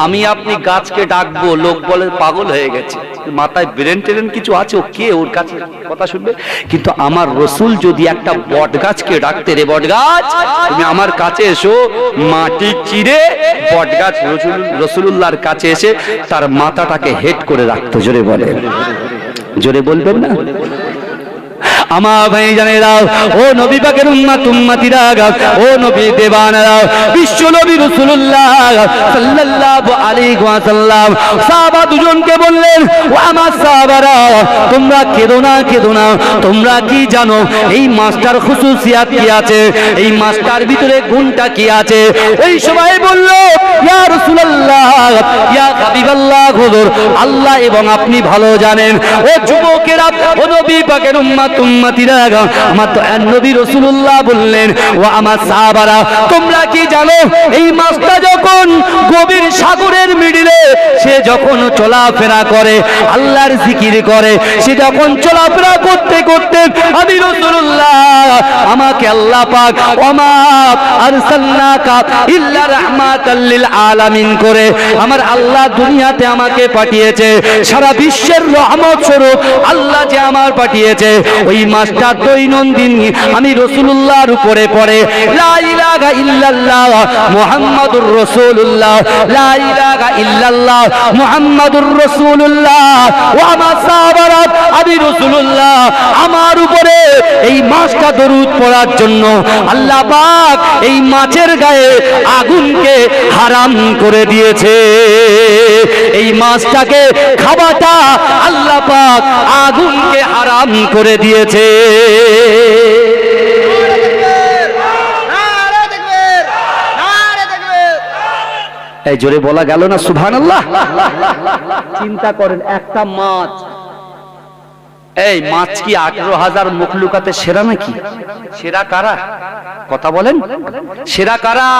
আমি আপনি গাছকে ডাকবো, লোক বলে পাগল হয়ে গেছে, মাথায় ব্রেন ট্রেন কিছু আছে, ও কে ওর কাছে কথা শুনবে? কিন্তু আমার রসুল যদি একটা বট গাছকে ডাকতে, রে বট গাছ তুমি আমার কাছে এসো, মাটি চিরে বট গাছ রাসূলুল্লাহর কাছে এসে তার মাথাটাকে হেড করে রাখতো। জোরে বলে, জোরে বলবেন না। আমার ভাই জানেরা, ও নবী পাকের উম্মতিরা, ও নবী দেবানেরা, বিশ্ব নবী রাসূলুল্লাহ সাল্লাল্লাহু আলাইহি ওয়াসাল্লাম সাহাবা দুজনকে বললেন, ও আমার সাহাবারা তোমরা কেঁদো না, তোমরা কি জানো এই মাসটার খুসুসিয়াত কি আছে, এই মাসটার ভিতরে গুণটা কি আছে? ওই সবাই বলল, ইয়া রাসূলুল্লাহ, ইয়া হাবিবাল্লাহ, হুজুর আল্লাহ এবং আপনি ভালো জানেন। ও যুবকেরা, ও নবী পাকের উম্মতিরা, আমার তো নবী রাসূলুল্লাহ বললেন, ও আমার সাহাবারা তোমরা কি জানো এই মাছটা যখন গভীর সাগরের মিডিলে সে যখন চলাফেরা করে, আল্লাহর জিকির করে, সে যখন চলাফেরা করতে করতে আমি রাসূলুল্লাহ আমাকে আল্লাহ পাক ওমা আরসালনাকা ইল্লা রাহমাতাল লিল আলামিন করে আমার আল্লাহ দুনিয়াতে আমাকে পাঠিয়েছে, সারা বিশ্বের রহমত স্বরূপ আল্লাহ যে আমার পাঠিয়েছে। ওই মাসটা দৈনন্দিন আমি রাসূলুল্লাহর উপরে পড়ে লা ইলাহা ইল্লাল্লাহ মুহাম্মাদুর রাসূলুল্লাহ, লা ইলাহা ইল্লাল্লাহ মুহাম্মাদুর রাসূলুল্লাহ। ওয়া মা সাহাবারা আমি রাসূলুল্লাহ আমার উপরে এই মাসটা দরুদ পড়ার জন্য আল্লাহ পাক এই মাছের গায়ে আগুনকে হারাম করে দিয়েছে। এই মাছটাকে খাওয়াটা আল্লাহ পাক আগুনকে হারাম করে দিয়েছে। এই জোরে বলা গেল না সুবহানাল্লাহ। চিন্তা করেন একটা মাছ, এই মাছ কি 18,000 মখলুকাতে সেরা নাকি? সেরা কারা? কথা বলেন, সেরা কারা?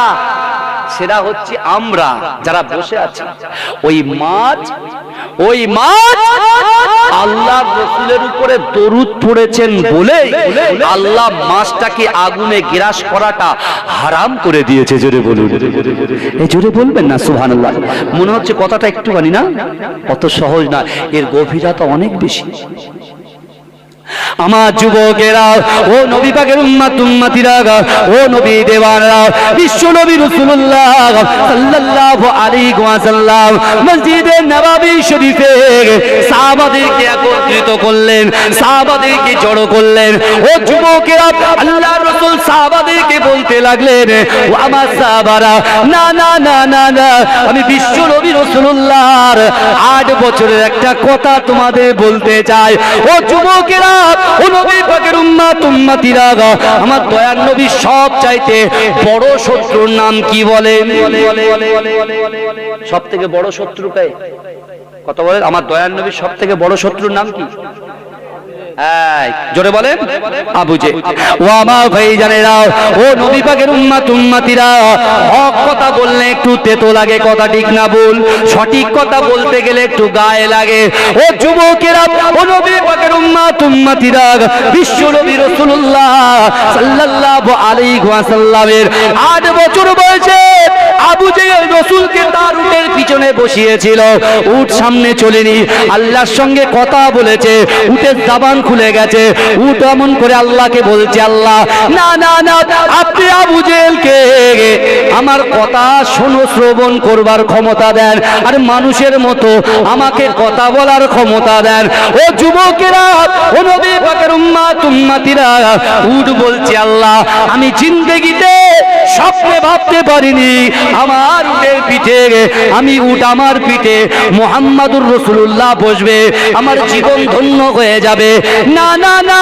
সেরা হচ্ছে আমরা যারা বসে আছি। ওই মাছ আল্লাহর রাসূলের উপরে দরুদ পড়েছেন বলে আল্লাহ মাছটাকে আগুনে গ্রাস করাটা হারাম করে দিয়েছে। জোরে বলুন, এই জোরে বলবেন না সুবহানাল্লাহ। মনে হচ্ছে কথাটা একটুখানি না, অত সহজ না, এর গভীরতা অনেক বেশি। আমার যুবকেরা, ও নবী পাকের উম্মতিরা, ও নবী দেওয়ানরা, বিশ্ব নবী রাসূলুল্লাহ সাল্লাল্লাহু আলাইহি ওয়াসাল্লাম মসজিদে নববী শরীফে সাহাবাদেরকে একত্রিত করলেন, সাহাবাদেরকে জড়ো করলেন। ও যুবকেরা, আল্লাহর রাসূল সাহাবাদেরকে বলতে লাগলেন, ও আমার সাহাবারা, না না না না না, আমি বিশ্ব নবী রাসূলুল্লাহর 8 বছরের একটা কথা তোমাদের বলতে চাই। ও যুবকেরা, ও নবী পাকের উম্মতিরা, আমার দয়ার নবী সব চাইতে বড় শত্রুর নাম কি বলেন? সব থেকে বড় শত্রু কে? কথা বলেন, আমার দয়ার নবী সব থেকে বড় শত্রুর নাম কি? জোরে বলেন, আবু জেহেল। ও আমার ভাই জানেরা, ও নবী পাকের উম্মতিরা, হক কথা বললে একটু তেতো লাগে, কথা ঠিক না বল, সঠিক কথা বলতে গেলে একটু গায়ে লাগে। ও যুবকেরা, ও নবী পাকের উম্মতিরা, বিশ্ব নবী রাসূলুল্লাহ সাল্লাল্লাহু আলাইহি ওয়াসাল্লামের 8 বছর বয়সে আবু জেহেল রাসূলকে তার উটের পিছনে পিছনে বসিয়েছিল, উট সামনে চলেনি, আল্লাহর সঙ্গে কথা বলেছে, উটের জবান খুলে গেছে, উট এমন করে আল্লাহকে বলছে, আল্লাহ না না না, আপনি আবু জেহেলকে আমার কথা শোনো শ্রবণ করবার ক্ষমতা দেন, আর মানুষের মতো আমাকে কথা বলার ক্ষমতা দেন। ও যুবকেরা, ও নবী পাকের উম্মত উম্মতিরা, উট বলছে, আল্লাহ আমি জিন্দেগিতে স্বপ্নে ভাবতে পারিনি আমার উটের পিঠে, আমি উট আমার পিঠে মুহাম্মাদুর রাসূলুল্লাহ বসবে, আমার জীবন ধন্য হয়ে যাবে। না না না,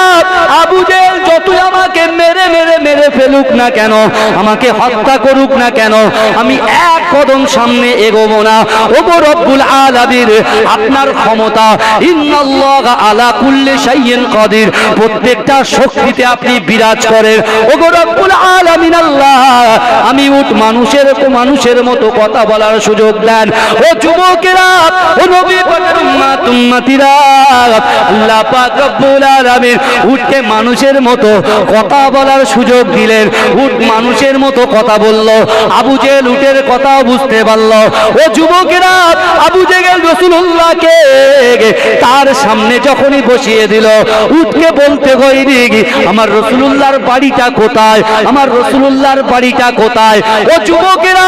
আবু জেহেল যতই আমাকে মেরে মেরে মেরে ফেলুক না কেন, আমাকে হত্যা করুক না কেন, আমি এক কদম সামনে এগোবো না। ওগো রব্বুল আলামিন, আপনার ক্ষমতা, ইন্নাল্লাহা আলা কুল্লি শাইইন কাদির, প্রত্যেকটা শক্তিতে আপনি বিরাজ করেন। ওগো রব্বুল আলামিন আল্লাহ, আমি উট মানুষের মতো কথা বলার সুযোগ দেন। ও যুবকেরা, ও নবী পাকের উম্মত উম্মতিরা, আল্লাহ পাক রব্বুল আলামিন উটকে মানুষের মতো কথা বলার সুযোগ দিলেন। উট মানুষের মতো কথা বলল, আবু জেহেল উটের কথা বুঝতে পারল। ও যুবকেরা, আবু জেহেল রাসূলুল্লাহকে তার সামনে যখনই বসিয়ে দিল, উটকে বলতে হয়নি আমার রাসূলুল্লাহর বাড়িটা কোথায়, আমার রাসূলুল্লাহর বাড়িটা কোথায়। ও যুবকেরা,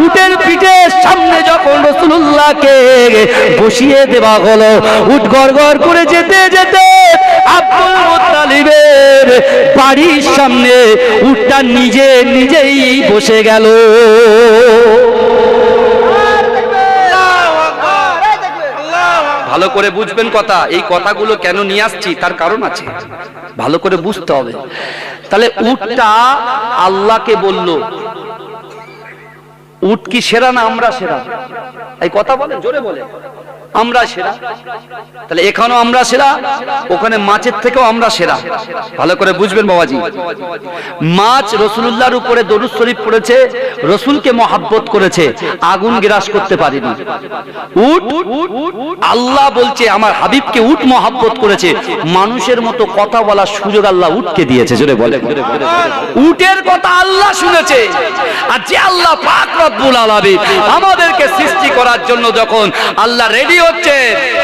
উটের পিঠের সামনে যখন রাসূলুল্লাহকে বসিয়ে দেওয়া হলো, উট গড়গড় করে যেতে যেতে আব্দুল মুত্তালিবের বাড়ির সামনে উটটা নিজেই বসে গেল। ভালো করে বুঝবেন কথা, এই কথাগুলো কেন নিয়ে আসছি তার কারণ আছে, ভালো করে বুঝতে হবে। তাহলে উটটা আল্লাহকে বলল, উট কি সেরা না আমরা সেরা? এই কথা বলেন, জোরে বলে, আমরা সেরা। তাহলে এখানেও আমরা সেরা, ওখানে মাছের থেকেও আমরা সেরা। ভালো করে বুঝবেন বাবাজি, মাছ রাসূলুল্লাহর উপরে দরুদ শরীফ পড়েছে, রাসূলকে মহব্বত করেছে, আগুন গ্রাস করতে পারেনি। উট, আল্লাহ বলছে আমার হাবিবকে উট মহব্বত করেছে, মানুষের মতো কথা বলার সুযোগ আল্লাহ উটকে দিয়েছে। জোরে বলে, উটের কথা আল্লাহ শুনেছে। আর যে আল্লাহ পাক রব্বুল আলামিন আমাদেরকে সৃষ্টি করার জন্য যখন আল্লাহ রেডি হচ্ছে,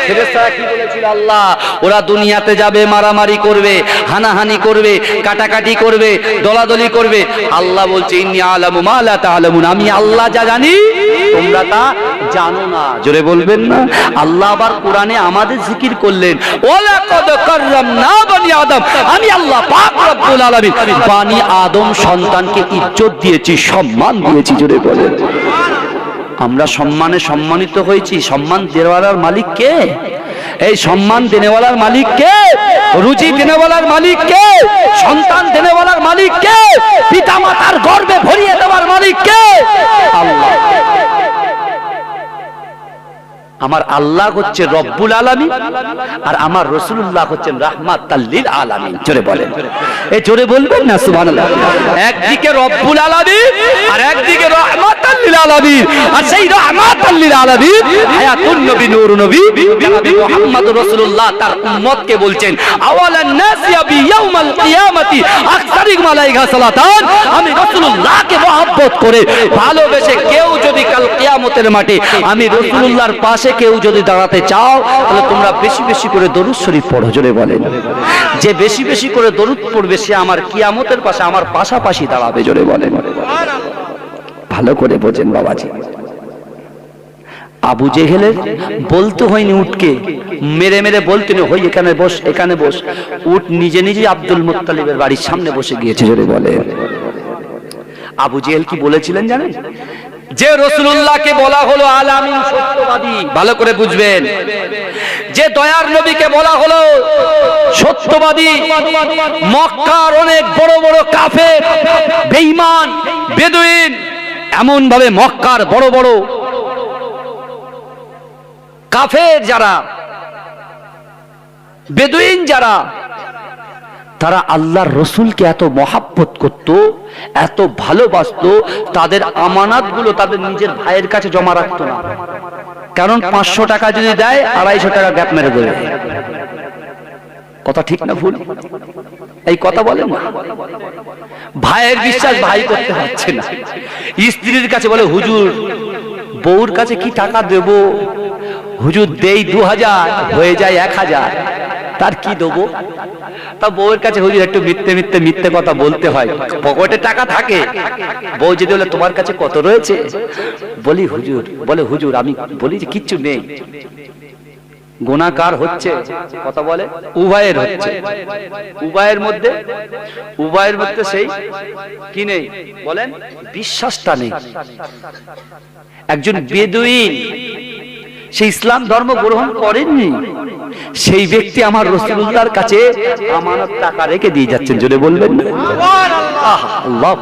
ফেরেশতারা কি বলেছিল, আল্লাহ ওরা দুনিয়াতে যাবে, মারামারি করবে, হানাহানি করবে, কাটাকাটি করবে, দলাদলি করবে। আল্লাহ বলছে ইন্নী আলামু মা লা তা'লামুন, আমি আল্লাহ যা জানি তোমরা তা জানো না। জোরে বলবেন না। আল্লাহ আবার কোরআনে আমাদের জিকির করলেন, ওয়ালাকাদ কাররামনা বনি আদম, আমি আল্লাহ পাক রব্বুল আলামিন বনি আদম সন্তানকে ইজ্জত দিয়েছি, সম্মান দিয়েছি। জোরে বলেন, আমরা সম্মানে সম্মানিত হয়েছি। সম্মান দেওয়ার মালিক কে? এই সম্মান দেনেওয়ালার মালিক কে? রুজি দেনেওয়ালার মালিক কে? সন্তান দেনেওয়ালার মালিক কে? পিতা মাতার গর্বে ভরিয়ে দেওয়ার মালিক কে? আল্লাহ। আমার আল্লাহ হচ্ছে রব্বুল আলামিন, আর আমার রাসূলুল্লাহ হচ্ছেন রাহমাতাল লিল আলামিন। জোরে বলেন, এই জোরে বলবেন না সুবহানাল্লাহ। একদিকে রব্বুল আলামিন আর একদিকে রাহমাতাল লিল আলামিন, আর সেই রাহমাতাল লিল আলামিন হায়াতুন নবী নূর নবী নবী মুহাম্মদুর রাসূলুল্লাহ তার উম্মতকে বলছেন, আওয়ালান নাস ইয়াবি ইয়াউমাল কিয়ামতি আকসারিকুম আলাইহা সালাতান, আমি রাসূলুল্লাহকে মহব্বত করে ভালোবেসে কেউ যদি কাল কিয়ামতের মাঠে আমি রাসূলুল্লাহর পাশে কেউ যদি দাঁড়াতে চাও, তাহলে তোমরা বেশি বেশি করে দরুদ শরীফ পড়ো। জোরে বলেন, যে বেশি বেশি করে দরুদ পড়বে সে আমার কিয়ামতের পাশে আমার পাশাপাশি দাঁড়াবে। জোরে বলেন, ভালো করে বোঝেন বাবাজি। আবু জেহেলের বলতে হয়নি উটকে, মেরে মেরে বলতে নেই হই এখানে বস এখানে বস, উট নিজে নিজে আব্দুল মুত্তালিবের বাড়ির সামনে বসে গিয়েছে। জোরে বলে, আবু জেহেল কি বলেছিলেন জানেন? যে রাসূলুল্লাহকে বলা হলো আল আমিন, সত্যবাদী, ভালো করে বুঝবেন, যে দয়ার নবীকে বলা হলো সত্যবাদী, মক্কার অনেক বড় বড় কাফের, বেঈমান, বেদুইন, এমন ভাবে মক্কার বড় বড় কাফের যারা, বেদুইন যারা, তারা আল্লাহর রসুলকে এত মহাব্বত করত, এত ভালোবাসতো, তাদের আমানাতগুলো তাদের নিজের ভাইয়ের কাছে জমা রাখতো না। কারণ 500 টাকা যদি দেয় 250 টাকা গ্যাপ মেরে দেবে। কথা ঠিক না ভুল? এই কথা বলেন না। ভাইয়ের বিশ্বাস ভাই করতে পারছে না, স্ত্রীর কাছে বলে হুজুর বউর কাছে কি টাকা দেব, হুজুর দেই 2000, হয়ে যায় 1000, তার কি দেবো? তা বউয়ের কাছে হুজুর একটু মিথ্যে কথা বলতে হয়, পকেটে টাকা থাকে। বউ যদি বলে তোমার কাছে কত রয়েছে, বলে হুজুর আমি বলি যে কিচ্ছু নেই। গুনাহগার হচ্ছে, কথা বলে উভয়ের হচ্ছে, উভয়ের মধ্যে সেই কি নেই বলেন, বিশ্বাসটা নেই। একজন বেদুইন, সে ইসলাম ধর্ম গ্রহণ করেননি, সেই ব্যক্তি আমার রাসূলুল্লাহর কাছে আমানত টাকা রেখে দিয়ে যাচ্ছেন, জোরে বলবেন আল্লাহ।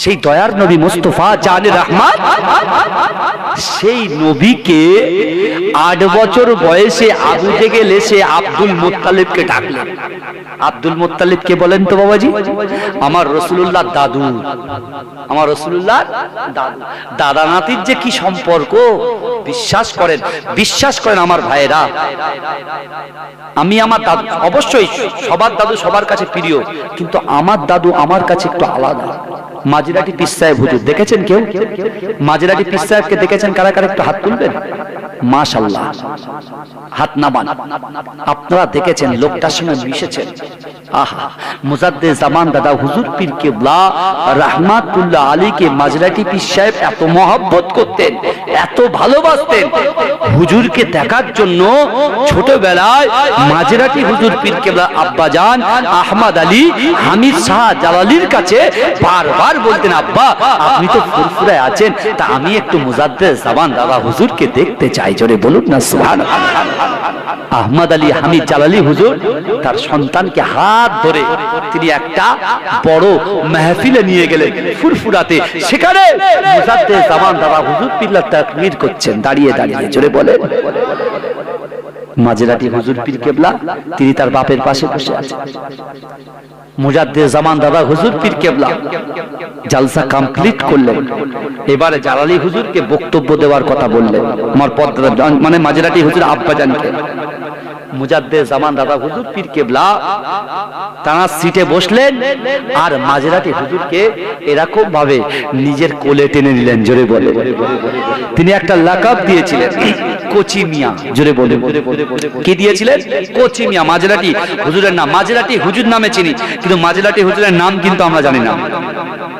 সেই দয়ার নবী মুস্তাফা জানে রহমত, সেই নবীকে 8 বছর বয়সে আবু জেহেল এসে আব্দুল মুত্তালিবকে ডাকলেন। আব্দুল মুত্তালিব কে বলেন তো বাবাজি? আমার রাসূলুল্লাহর দাদু, আমার রাসূলুল্লাহর দাদু। দাদা নাতির যে কি সম্পর্ক, বিশ্বাস করেন আমার ভাইরা। আমি আমার দাদু, অবশ্যই সবার দাদু সবার কাছে প্রিয়, কিন্তু আমার দাদু আমার কাছে একটু আলাদা। মাজিরাটি পীর সাহেব হুজুর দেখেছেন কেউ? মাজিরাটি পীর সাহেবকে দেখেছেন কারা কারা? একটু হাত তুলবেন। মাশাআল্লাহ, হাত নামান। আপনারা দেখেছেন, লোকটার সঙ্গে মিশেছেন। আহা, মুজাদ্দিদ জামান দাদা হুজুর পীর কেবলা রাহমাতুল্লাহ আলাইকে মাজিরাটি পীর সাহেব এত মহব্বত করতেন, এত ভালোবাসতেন। হুজুরকে দেখার জন্য ছোটবেলায় মাজিরাটি হুজুর পীর কেবলা আব্বাজান আহমদ আলী হামিদ শাহ জালালির কাছে বারবার বলতেন, আব্বা আপনি তো ফুরফুরায় আছেন, তা আমি একটু মুজাদ্দিদ জামান দাদা হুজুরকে দেখতে চাই। জোরে বলুন না সুবহানাল্লাহ। আহমদ আলী হামিদ জালালি হুজুর তার সন্তানকে হাত ধরে তিনি একটা বড় মাহফিলে নিয়ে গেলেন ফুরফুরাতে। সেখানে মুজাদ্দিদ জামান দাদা হুজুর পিল্লা তাকবীর করছেন দাঁড়িয়ে দাঁড়িয়ে, জোরে বলেন। মাজিরাটি হুজুর পীর কেবলা তিনি তার বাপের পাশে বসে আছেন। মুজাদ্দিদ জামান দাদা হুজুর পীর কেবলা জালসা কমপ্লিট করলেন। এবারে জালালি হুজুরকে বক্তব্য দেওয়ার কথা বললেন, আমার পর্দা মানে মাজিরাটি হুজুর আব্বাজানকে। মুজাদ্দিদ জামান দাদা হুজুর পীর কেবলা তার সিটে বসলেন, আর মাজিরাটি হুজুরকে এরকম ভাবে নিজের কোলে টেনে নিলেন, জোরে বলে। তিনি একটা লাকাব দিয়েছিলেন কোচি মিয়া, জোরে বলে। কি দিয়েছিলেন? কোচি মিয়া। মাজিরাটি হুজুরের নাম, মাজিরাটি হুজুর নামে চিনি, কিন্তু মাজিরাটি হুজুরের নাম কিন্তু আমরা জানি না।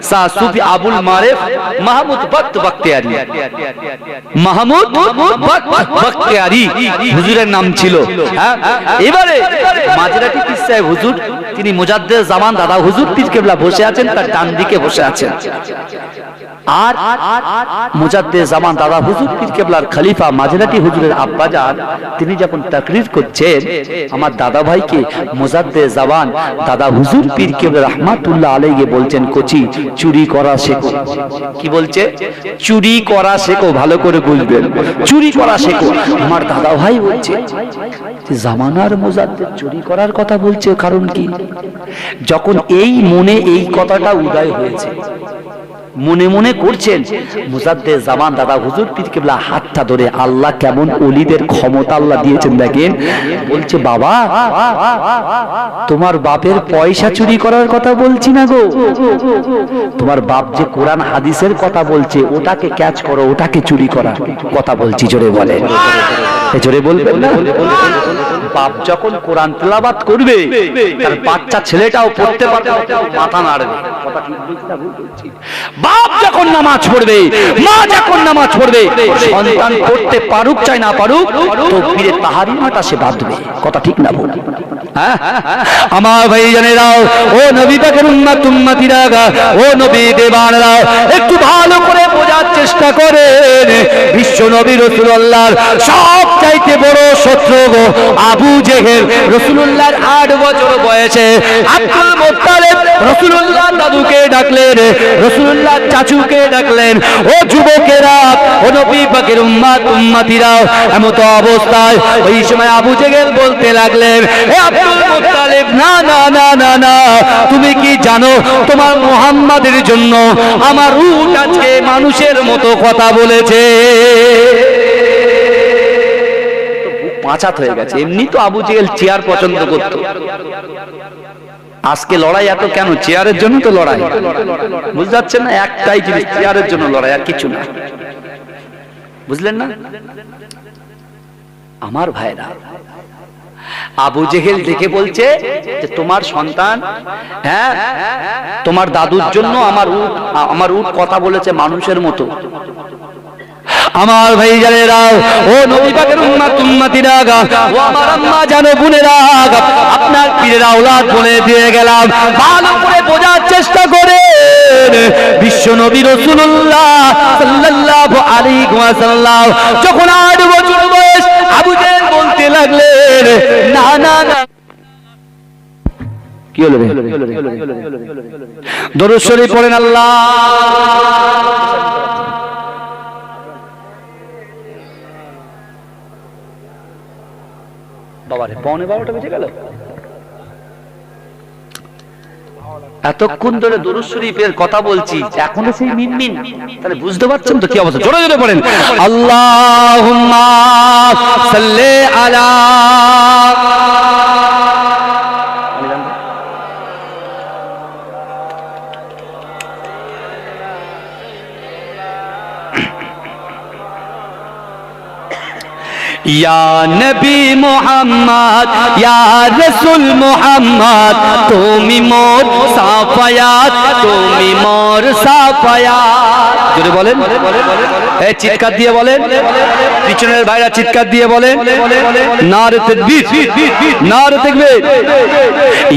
শাহ সুফি আবুল মারেফ মাহমুদ বক্ত বখতিয়ারি, মাহমুদ বখতিয়ারি হুজুরের নাম ছিল। এবারে মাজিরাটি পীর সাহেব হুজুর তিনি মুজাদ্দিদ জামান দাদা হুজুর পীর কেবলা বসে আছেন, তার ডান দিকে বসে আছেন। আর মুজাদ্দিদ জামান দাদা হুজুর পীর কেবলার খলিফা মাজিরাটি হুজুরের আব্বাজান তিনি যখন তাকরীর করছেন, আমার দাদা ভাইকে মুজাদ্দিদ জামান দাদা হুজুর পীর কেবলা রাহমাতুল্লাহ আলাইহি বলছেন, কোচি চুরি করা শেখো। কি বলছে? চুরি করা শেখো, ভালো করে বুঝবেন, চুরি করা শেখো। আমার দাদা ভাই বলছে জামানার মুজাদ্দিদ চুরি করার কথা বলছে, কারণ কি? যখন এই মনে এই কথাটা উদয় হয়েছে, মনে মনে করছেন, মুজাদ্দিদ জামান দাদা হুজুর পীর কেবলা হাতটা ধরে, আল্লাহ কেমন ওলিদের ক্ষমতা আল্লাহ দিয়েছেন দেখেন। বলছে, বাবা তোমার বাপের পয়সা চুরি করার কথা বলছি না গো, তোমার বাপ যে কোরআন হাদিসের কথা বলছে ওটাকে ক্যাচ করো, ওটাকে চুরি করার কথা বলছি, জোরে বলে। জোরে বলবেন না? বাপ যখন কোরআন তেলাওয়াত করবে, তার বাচ্চা ছেলেটাও পড়তে পারবে, মাথা নাড়বে। কথা ঠিক বলছি না ভুল বলছি? বাপ যখন নামাজ পড়বে, মা যখন নামাজ পড়বে, সন্তান পড়তে পারুক চাই না পারুক, তাকবীরে তাহরিমাটা সে বাঁধবে। কথা ঠিক না ভুল? হ্যাঁ, আমার ভাই জানেরাও, ও নবী পাকের উম্মত উম্মতিরা, ও নবী দেবানরা, একটু ভালো করে বোঝার চেষ্টা করেন। বিশ্ব নবী রাসূলুল্লাহর সবচাইতে বড় শত্রু আবু জেহেল। রাসূলুল্লাহর 8 বছর বয়সে আব্দুল মুত্তালিব রাসূলুল্লাহর দাদুকে ডাকলেন, রাসূলুল্লাহ চাচুকে ডাকলেন, ও যুবকেরা, ও নবী পাকের উম্মত উম্মতিরা। এমত অবস্থায় ওই সময় আবু জেহেল বলতে লাগলেন, হে আব্দুল মুত্তালিব, না না না না না, তুমি কি জানো তোমার মুহাম্মাদের জন্য আমার উট আজকে মানুষের মতো কথা বলেছে। পাঁচাত হয়ে গেছে। এমনি তো আবু জেহেল চেয়ার পছন্দ করত, আজকে লড়াই এত কেন? চেয়ারের জন্য তো লড়াই, বুঝতে পারছেন না? একটাই জিনিস, চেয়ারের জন্য লড়াই, আর কিছু না। বুঝলেন না? আমার ভাইরা, আবু জেহেল দেখে বলছে যে তোমার সন্তান, হ্যাঁ তোমার দাদুর জন্য আমার উট কথা বলেছে মানুষের মতো। আমার ভাই জানেরা, ও নবী পাকের উম্মতিরা, ও আমার আম্মা জানো বোনেরা, আপনার পীরের আওলাদ বলে দিয়ে গেলাম, ভালো করে বোঝার চেষ্টা করেন। বিশ্ব নবী রাসূলুল্লাহ সাল্লাল্লাহু আলাইহি ওয়াসাল্লাম যখন 8 বছর বয়স, আবু জেহেল বলতে লাগলেন, না না না, কি হলো রে? দরুদ শরীফ পড়েন। আল্লাহ বাবারে, 11:15 বেজে গেল। এতক্ষণ ধরে দরুদ শরীফের কথা বলছি, এখনো সেই মিনমিন, তাহলে বুঝতে পারছেন তো কি অবস্থা? জোরে জোরে পড়েন, আল্লাহুম্মা সাল্লি আলা। या नबी मोहम्मद या रसूल मोहम्मद तुमी मोर साफायात, तुमी मोर साफायात। জোরে বলেন, এই চিৎকার দিয়ে বলেন, পিছনের ভাইরা চিৎকার দিয়ে বলেন, নারে তাকবীর, নারে তাকবীর।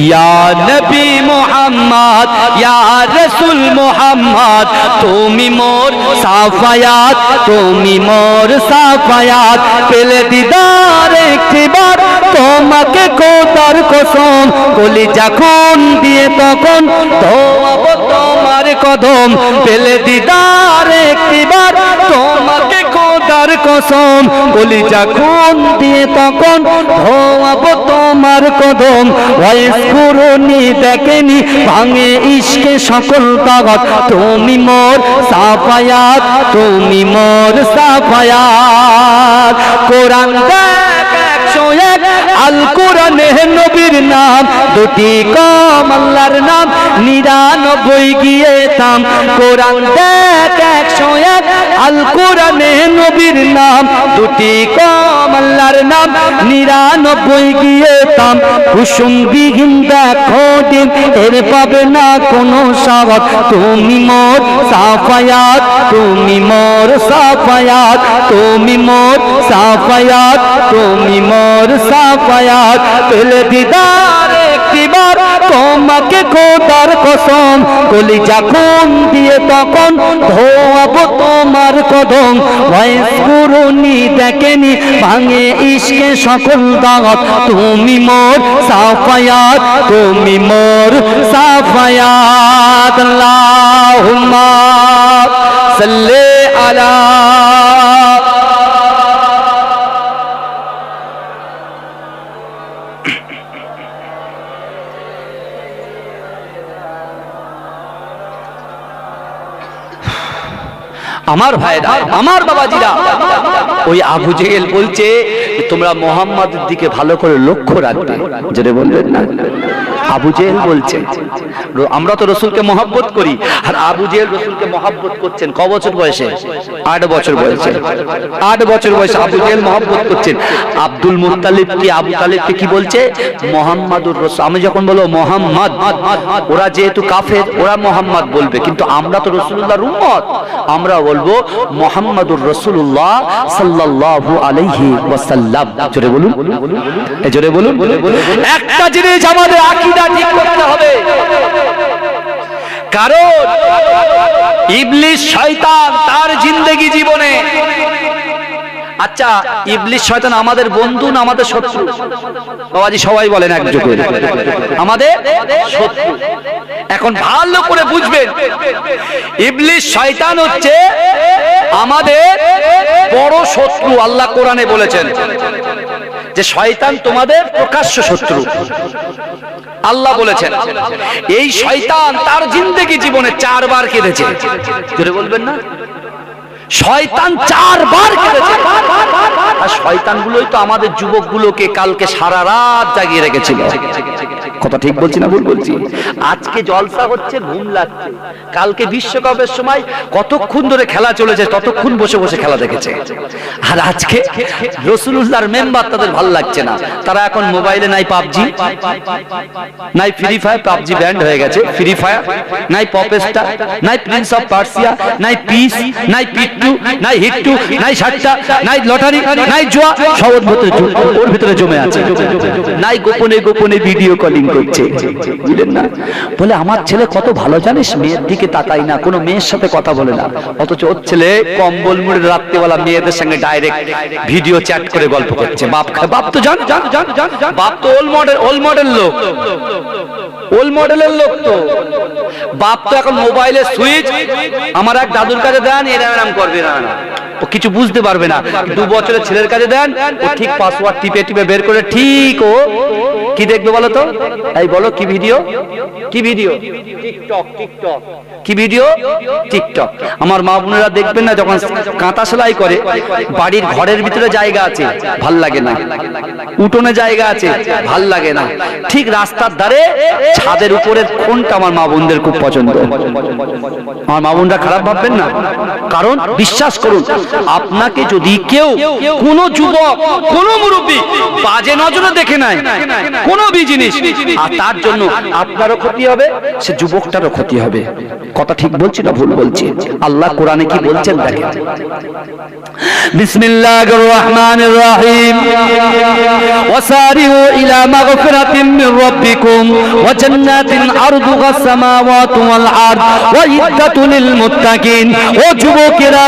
ইয়া নবী মোহাম্মদ ইয়া রাসূল মোহাম্মদ তুমি মোর সাফায়াত, তুমি মোর সাফায়াত। পেলে দিদার একটিবার তোমাকে খোদার কসম, কলিজা খুন দিয়ে তখন ধোয়াবো তোমার কদম। পেলে দিদার একটিবার তোমাকে খোদার কসম, কলিজা খুন দিয়ে তখন ধোয়াবো তোমার কদম। ওয়াইস কুরুনি দেখেনি ভাঙে ইশকে সকল তাগত, তুমি মোর সাফায়াত, তুমি মোর সাফায়াত। কোরআন দেখ 101, আল কোরআনে নবীর নাম দুটি কম, আল্লাহর নাম 99 গিয়ে থাম। কোরআন দেখ 101, আল কোরআনে নবীর নাম দুটি কম, আল্লাহর নাম 99 গিয়ে থাম। কুসুম বিহীন দেখো দিন, এর পাবে না কোনো স্বাগত। তুমি মোর সাফায়াত, তুমি মোর সাফায়াত, তুমি মোর সাফায়াত, তুমি মোর সাফায়াত। পেলে দিদার একটিবার তোমাকে খোদার কসম, কলিজা খুন দিয়ে তখন ধোয়াবো তোমার কদম। ওয়াইস কুরুনি দেখেনি ভাঙে ইশকে সকল দাগত, তুমি মোর সাফায়াত, তুমি মোর সাফায়াত। আল্লাহুম্মা সাল্লি আলা। আমার ভাইরা, আমার বাবাজিরা, ওই আবু জেহেল বলছে তোমরা মোহাম্মদের দিকে ভালো করে লক্ষ্য রাখবে। যেটা বলবেন না, আবু জেহেল বলছে আমরা তো রসুলকে মহব্বত করি, আর আবু জেহেল রসুলকে মহব্বত করছেন ক বছর বয়সে? 8 বছর বয়সে। 8 বছর বয়সে আবু জেহেল মহব্বত করছেন। আব্দুল মুত্তালিব কি আবু তালিবকে কি বলছে? মোহাম্মদুর রাসূল। আমি যখন বলবো মোহাম্মদ, ওরা যেহেতু কাফের ওরা মোহাম্মদ বলবে, কিন্তু আমরা তো রাসূলুল্লাহর উম্মত, আমরা বলবো মোহাম্মদুর রাসূলুল্লাহ সাল্লাল্লাহু আলাইহি ওয়াসাল্লাম। জোরে বলুন, জোরে বলুন। একটা জিনিস আমাদের আকীদা ঠিক করতে হবে, কারণ ইবলিস শয়তান তার জিন্দেগি জীবনে, আচ্ছা ইবলিস শয়তান আমাদের বন্ধু না আমাদের শত্রু? বাবাজি সবাই বলেন একযোগে, আমাদের শত্রু। এখন ভালো করে বুঝবেন, ইবলিস শয়তান হচ্ছে আমাদের বড় শত্রু। আল্লাহ কোরআনে বলেছেন যে শয়তান তোমাদের প্রকাশ্য শত্রু। আল্লাহ বলেছেন এই শয়তান তার জিন্দেগি জীবনে 4 বার কেঁদেছে। জোরে বলবেন না, শয়তান 4 বার কেঁদেছে। আর শয়তানগুলোই তো আমাদের যুবকগুলোকে কালকে সারা রাত জাগিয়ে রেখেছিল। কথা ঠিক বলছি না ভুল বলছি? আজকে জলসা হচ্ছে, ঘুম লাগছে। কালকে বিশ্বকাপের সময় কতক্ষণ ধরে খেলা চলেছে, ততক্ষণ বসে বসে খেলা দেখেছে। আর আজকে রাসূলুল্লাহর মেম্বার তাদের ভালো লাগছে না। তারা এখন মোবাইলে নাই পাবজি, নাই ফ্রি ফায়ার, পাবজি ব্যান্ড হয়ে গেছে, ফ্রি ফায়ার নাই, পপস্টার নাই, প্রিন্স অফ পার্সিয়া নাই, পিস নাই, পিট্টু নাই, হিট্টু নাই, সাট্টা নাই, লটারি নাই, জুয়া, সব ওর ভিতরে জমে আছে। নাই গোপনে গোপনে ভিডিও কলিং করছে, বুঝলেন না? বলে আমার ছেলে কত ভালো জানিস, মেয়ের দিকে তাকাই না, কোনো মেয়ের সাথে কথা বলে না, অথচ ওর ছেলে কম্বল মুড়ে রাত্রিবেলা মেয়েদের সঙ্গে ডাইরেক্ট ভিডিও চ্যাট করে গল্প করছে। বাপ তো জান, বাপ তো ওল্ড মডেল লোক, ওল্ড মডেলের লোক তো। বাপ তো এখন মোবাইলের সুইচ আমার এক দাদুর কাছে দেন, এরাম করবে না, ও কিছু বুঝতে পারবে না। 2 বছরের ছেলের কাছে দেন, ও ঠিক পাসওয়ার্ড টিপে টিপে বের করে ঠিক ও কি দেখবে বলো তো? এই বলো কি ভিডিও, কি ভিডিও? টিকটক। কি ভিডিও? টিকটক। আমার মা বোনেরা দেখবেন না, যখন কাঁথা সেলাই করে, বাড়ির ঘরের ভিতরে জায়গা আছে, ভাল লাগে না, উঠোনে জায়গা আছে, ভাল লাগে না, ঠিক রাস্তার ধারে ছাদের উপরের কোনটা আমার মা বোনদের খুব পছন্দ। আমার মা বোনরা খারাপ ভাববেন না, কারণ বিশ্বাস করুন, আপনাকে যদি কেউ, কোন যুবক, কোন মুরব্বী বাজে নজরে দেখে নাই কোন জিনিস, আর তার জন্য আপনারও ক্ষতি হবে, সে যুবকটারও ক্ষতি হবে। কথা ঠিক বলছি না ভুল বলছি? আল্লাহ কোরআনে কি বলছেন দেখেন, বিসমিল্লাহির রহমানির রহিম, ওয়াসারিউ ইলা মাগফিরাতিন মির রাব্বিকুম ওয়া জান্নাতিন আরদুহাস সামাওয়াতু ওয়াল আরদ ওয়া ইদ্দাতুল লিল মুত্তাকিন। ও যুবকেরা,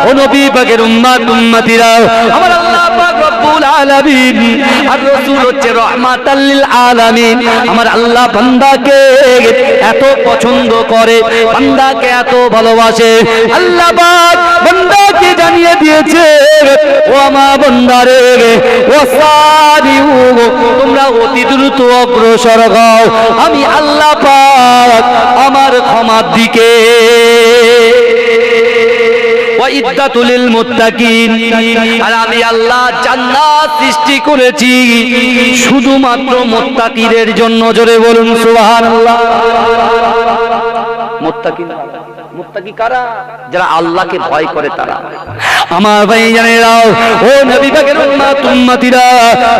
ও নবী পাকের উম্মতিরা, আমার আল্লাহ পাক রব্বুল আলামিন আর রাসূল হচ্ছে রাহমাতাল লিল আলামিন। আমার আল্লাহ বান্দাকে এত পছন্দ করে, বান্দাকে এত ভালোবাসে। আল্লাহ পাক বান্দাকে জানিয়ে দিয়েছে, ও আমার বান্দারে, ওয়াসারিউ, তোমরা অতি দ্রুত অগ্রসর হও আমি আল্লাহ পাক আমার ক্ষমার দিকে। ওয়াইদ্দাতুল মুত্তাকিন, আর আমি আল্লাহ জান্নাত সৃষ্টি করেছি শুধুমাত্র মুত্তাকিদের জন্য। জোরে বলুন সুবহানাল্লাহ। মুত্তাকি কারা? যারা আল্লাহকে ভয় করে তারা। আমার ভাই জানেরাও, ও নবী পাকের উম্মতিরা,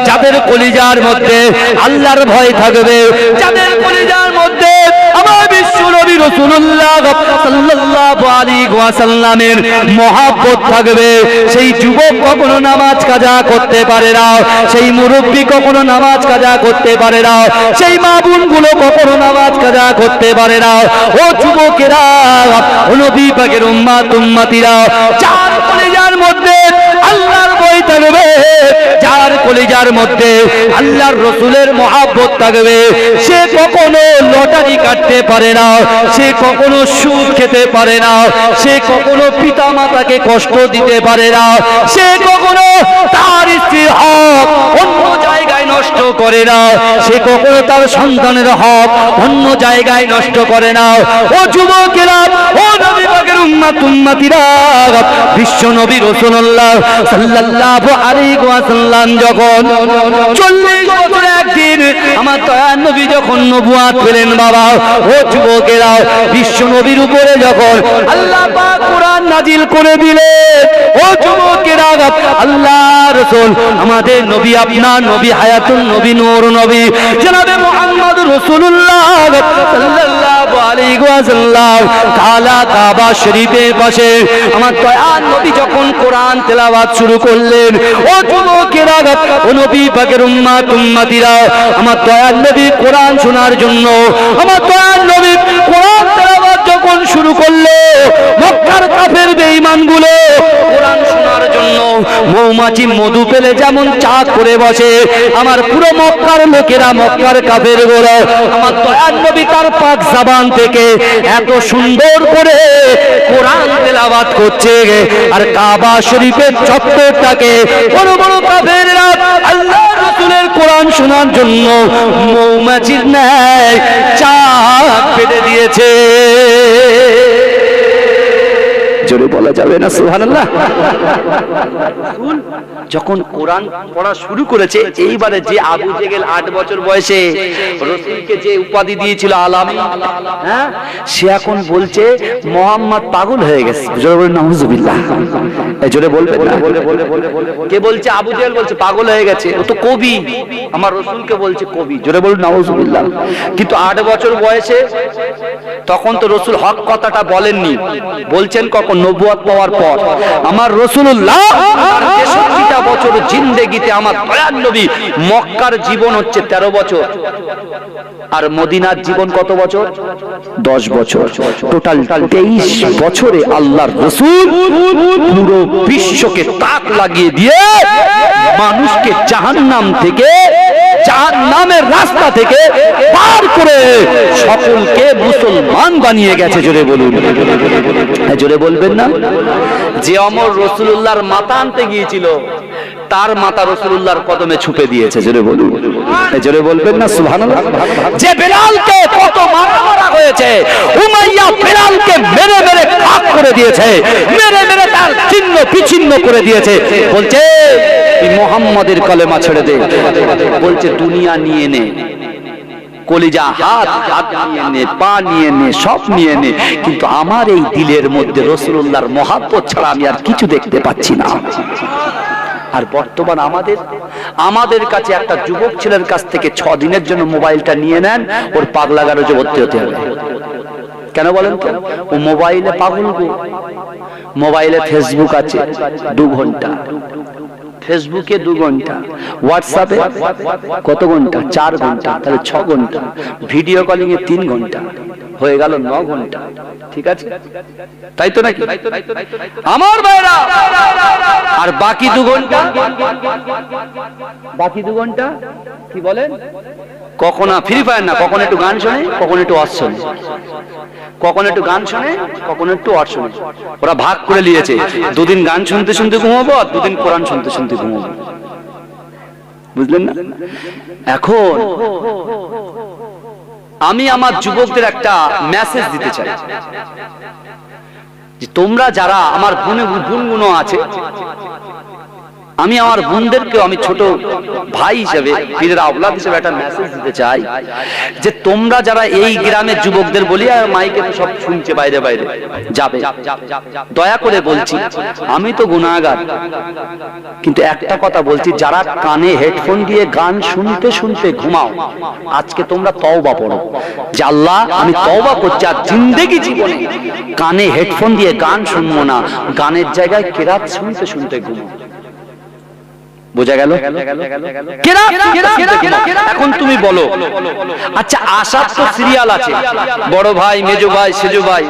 যাদের কলিজার মধ্যে আল্লাহর ভয় থাকবে, যাদের কলিজার মধ্যে আমার বিশ্ব নবী রাসূলুল্লাহ সাল্লাল্লাহু আলাইহি ওয়াসাল্লামের মহব্বত থাকবে, সেই যুবক কখনো নামাজ কাজা করতে পারে না, সেই মুরব্বী কখনো নামাজ কাজা করতে পারে না, সেই মা বোনগুলো কখনো নামাজ কাজা করতে পারে না। ও যুবকেরা, ও নবী পাকের উম্মতিরা, যার কলিজার মধ্যে আল্লাহর ভয় থাকবে, যার কলিজার মধ্যে আল্লাহর রাসূলের মহব্বত থাকবে, সে কখনো লটারি কাটতে পারে না, সে কখনো সুদ খেতে পারে না, সে কখনো পিতা মাতাকে কষ্ট দিতে পারে না, সে কখনো তার স্ত্রীর হক অন্য জায়গায় নষ্ট করে না, সে কখনো তার সন্তানের হক অন্য জায়গায় নষ্ট করে না। ও যুবকেরা, ও নবী পাকের উম্মতিরা, বিশ্ব নবী রাসূলুল্লাহ সাল্লাল্লাহু আলাইহি ওয়াসাল্লাম যখন 40 বছর একদিন আমার দয়ার নবী যখন নবুয়ত পেলেন, বাবা ও যুবকেরা, বিশ্ব নবীর উপরে যখন আল্লাহ পাক কোরআন নাজিল করে দিলেন, ও যুবকেরা, আল্লাহ রাসূল আমাদের নবী, আপনার নবী, হায়াতুন নবী, নূর নবী জনাবে মুহাম্মদ রাসূলুল্লাহ সাল্লাল্লাহু আলাইহি ওয়াসাল্লাম কাবা শরীফের পাশে আমার দয়ার নবী যখন কোরআন তেলাওয়াত শুরু করলেন, ও যুবকেরা, ও নবী পাকের উম্মতিরা, আমার দয়ার নবী কোরআন শোনার জন্য, আমার দয়ার নবী কোরআন তেলাওয়াত যখন শুরু করলো, মক্কার কাফের বেঈমানগুলো কোরআন শোনার জন্য মৌমাছি মধু পেলে যেমন চা করে বসে, আমার পুরো মক্কার লোকেরা, মক্কার কাফেরগুলো আমার দয়ার নবী তার পাক জবান থেকে এত সুন্দর করে কোরআন তেলাওয়াত করছে, আর কাবা শরীফের চত্বরটাকে বড় বড় কাফেররা আল্লাহ রাসূলের কোরআন শোনার জন্য মৌমাছির ন্যায় চাক পেতে দিয়েছে। জোরে বলা যাবে না সুবহানাল্লাহ। যখন কোরআন পড়া শুরু করেছে, এইবারে যে আবু জেহেল 8 বছর বয়সে রাসূলকে যে উপাধি দিয়েছিল আলামিন, হ্যাঁ, সে এখন বলছে মুহাম্মদ পাগল হয়ে গেছে। জোরে বলুন নাউজুবিল্লাহ। এই জোরে বলবেন না। কে বলছে? আবু জেহেল বলছে পাগল হয়ে গেছে, ও তো কবি, আমার রাসূলকে বলছে কবি। জোরে বলুন নাউজুবিল্লাহ। কিন্তু 8 বছর বয়সে, তখন তো রাসূল হক কথাটা বলেননি, বলছেন কখন? নবুয়ত পাওয়ার পর। আমার রাসূলুল্লাহ 63টা বছর জিন্দেগিতে, আমার দয়ার নবী মক্কার জীবন হচ্ছে 13 বছর, আর মদিনার জীবন কত বছর? 10 বছর। টোটাল 23 বছরে আল্লাহর রাসূল পুরো বিশ্বকে তাক লাগিয়ে দিয়ে মানুষকে জাহান্নাম থেকে, জাহান্নামের রাস্তা থেকে পার করে সকলকে মুসলমান বানিয়ে গেছে। জোরে বলুন, জোরে বলবেন না। যে অমর রাসূলুল্লাহর মাথা আনতে গিয়েছিল, তার মাথা রাসূলুল্লাহর কদমে ছুপে দিয়েছে। জোরে বলুন, জোরে বলবেন না সুবহানাল্লাহ। যে বেলালকে কত মারা হয়েছে, উমাইয়া বেলালকে মেরে মেরে খাক করে দিয়েছে, মেরে মেরে তার চিহ্ন বিচ্ছিন্ন করে দিয়েছে। বলছে তুই মুহাম্মাদের কলেমা ছেড়ে দে। বলছে দুনিয়া নিয়ে নে, কলিজা, হাত নিয়ে নে, পা নিয়ে নে, সব নিয়ে নে, কিন্তু আমার এই দিলের মধ্যে রাসূলুল্লাহর মহব্বত ছাড়া আমি আর কিছু দেখতে পাচ্ছি না। আর বর্তমান আমাদের কাছে একটা যুবক ছেলের কাছ থেকে 6 দিনের জন্য মোবাইলটা নিয়ে নেন, ওর পাগলা গারজে ভর্তি হতে হবে। কেন বলেন তো? ও মোবাইলে পাগল গো। মোবাইলে ফেসবুক আছে 2 ঘন্টা, ফেসবুকে 2 ঘন্টা, হোয়াটসঅ্যাপে কত ঘন্টা? 4 ঘন্টা, তাহলে 6 ঘন্টা, ভিডিও কলিং এ 3 ঘন্টা, হয়ে গেল 9 ঘন্টা। ঠিক আছে, তাই তো নাকি আমার ভাইরা? আর বাকি 2 ঘন্টা, বাকি 2 ঘন্টা কি বলেন? কখন ফ্রি ফায়ার না, কখন একটু গান শোনে, কখন একটু ওয়াজ শোনে, কখন একটু গান শোনে, কখন একটু ওয়াজ শোনে। ওরা ভাগ করে নিয়েছে, 2 দিন গান শুনতে শুনতে ঘুমাবো, আর 2 দিন কোরআন শুনতে শুনতে ঘুমাবো। বুঝলেন না? এখন আমি আমার যুবকদের একটা মেসেজ দিতে চাই, যে তোমরা যারা আমার বোনগুলো আছে, আমি আমার বোনদেরকেও আমি ছোট ভাই হিসেবে, পীরের আওলাদ হিসেবে একটা মেসেজ দিতে চাই, যে তোমরা যারা এই গ্রামের যুবকদের বলি, আর মাইকে তো সব শুনছে বাইরে বাইরে যাবে, দয়া করে বলছি, আমি তো গুনাহগার, কিন্তু একটা কথা বলছি, যারা কানে হেডফোন দিয়ে গান শুনতে শুনতে ঘুমাও, আজকে তোমরা তওবা পড়ো, যে আল্লাহ আমি তওবা করছি, আর জিন্দেগি জীবনে কানে হেডফোন দিয়ে গান শুনবো না, গানের জায়গায় কেরাত শুনতে শুনতে ঘুমাও। বোঝা গেল? এখন তুমি বলো, আচ্ছা আসার তো সিরিয়াল আছে, বড় ভাই, মেজো ভাই, সেজো ভাই,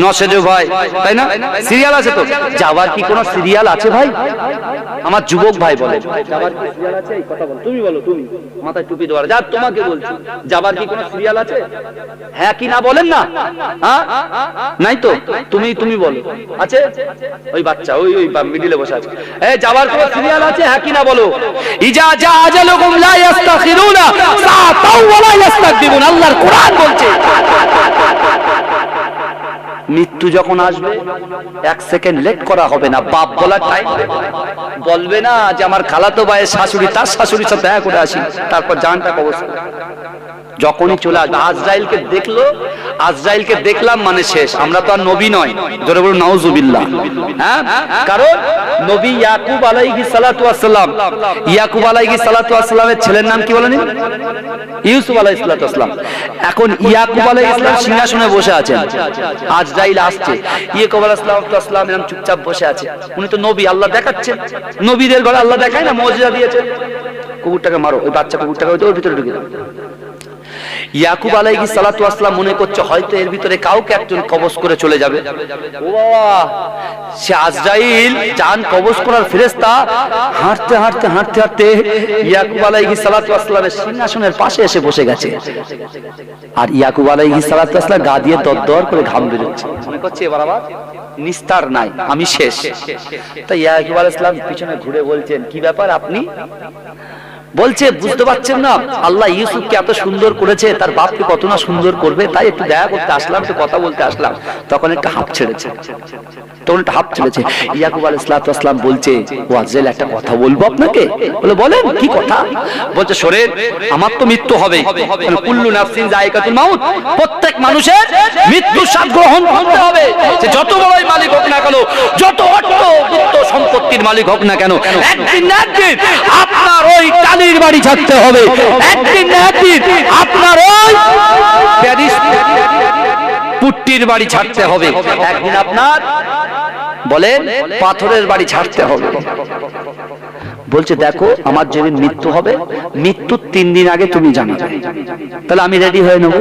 নসেজো ভাই, তাই না? সিরিয়াল আছে তো। যাওয়ার কি কোনো সিরিয়াল আছে ভাই? আমার যুবক ভাই বলে, যাওয়ার কি সিরিয়াল আছে? এই কথা বল, তুমি বলো, তুমি মাথায় টুপি দেওয়ার, যা তোমাকে বলছি, যাওয়ার কি কোনো সিরিয়াল আছে? হ্যাঁ কি না বলেন না? হ্যাঁ নাই তো, তুমি বলো আছে? ওই বাচ্চা ওই মিডিলে বসে আছে, এই যাওয়ার কোনো সিরিয়াল আছে? হ্যাঁ কি না বলো? ইজা জা আজালুকুম লা ইস্তাখিরুনা সাআতাও ওয়া লা ইস্তাকদিমুন। আল্লাহর কোরআন বলছে, মৃত্যু যখন আসবে 1 সেকেন্ড লেট করা হবে না। বাপ বলার টাইম বলবে না যে আমার খালাতো ভাইয়ের শাশুড়ি, তার শাশুড়ির সাথে দেখা করে আসি, তারপর জানটা কবজ। যখনই চলে আসবে, আজরাইলকে দেখলো, আজরাইলকে দেখলাম মানে শেষ। আমরা তো আর নবী নয়, জোরে বলুন নাউজুবিল্লাহ। হ্যাঁ, কারণ নবী ইয়াকুব আলাইহিস সালাতু ওয়াস সালাম, ইয়াকুব আলাইহিস সালাতু ওয়াস সালামের ছেলের নাম কি বলেন? ইউসুফ আলাইহিস সালাতু ওয়াস সালাম। এখন ইয়াকুব আলাইহিস সালাম সিংহাসনে বসে আছেন, আজরাইল আসছে, ইয়াকুব আলাইহিস সালাম এরকম চুপচাপ বসে আছে। উনি তো নবী, আল্লাহ দেখাচ্ছেন, নবীদের ঘরে আল্লাহ দেখায় না, মুজিজা দিয়েছে। কুকুরটাকে মারো, ওই বাচ্চা কুকুরটাকে ওর ভিতরে ঢুকে দাও। ইয়াকুব আলাইহিস সালাতু ওয়াস সালাম মনে করছে হয়তো এর ভিতরে কাউকে একজন কবজ করে চলে যাবে। ও বাবা, সে আজরাইল জান কবজ করার ফেরেশতা হাঁটতে হাঁটতে হাঁটতে হাঁটতে ইয়াকুব আলাইহিস সালাতু ওয়াস সালামের সিংহাসনের পাশে এসে বসে গেছে। আর ইয়াকুব আলাইহিস সালাতু ওয়াস সালাম গা দিয়ে দরদর করে ঘাম বেরোচ্ছে, মনে করছে এবার আবার নিস্তার নাই, আমি শেষ। তাই ইয়াকুব আলাইহিস সালাম পিছনে ঘুরে বলছেন, কি ব্যাপার আপনি? বলছে বুঝতে পারছেন না আল্লাহ ইউসুফকে এত সুন্দর করেছে, তার বাপকে কত না সুন্দর করবে, তাই একটু দেখা করতে আসলাম, একটু কথা বলতে আসলাম। তখন একটা হাঁপ ছেড়েছে, ইয়াকুব আলাইহিস সালাম বলছে, ও আজরাইল একটা কথা বলবো আপনাকে। বলে বলেন কি কথা? বলছে শোনেন, আমার তো মৃত্যু হবে, কুল্লু নাফসিন যায়কাতুল মাউত, প্রত্যেক মানুষের মৃত্যুর স্বাদ গ্রহণ করতে হবে, সে যত বড়ই মালিক হোক না কেন, যত অর্থ সম্পত্তির মালিক হোক না কেন, একদিন না একদিন আপনার ওই টালির বাড়ি ছাড়তে হবে, একদিন না একদিন আপনার ওই প্যারিস পুট্টির বাড়ি ছাড়তে হবে, একদিন আপনার বলেন পাথরের বাড়ি ছাড়তে হবে। বলছে দেখো আমার যেদিন মৃত্যু হবে, মৃত্যুর 3 দিন আগে তুমি জানাবে, তাহলে আমি রেডি হয়ে নেব।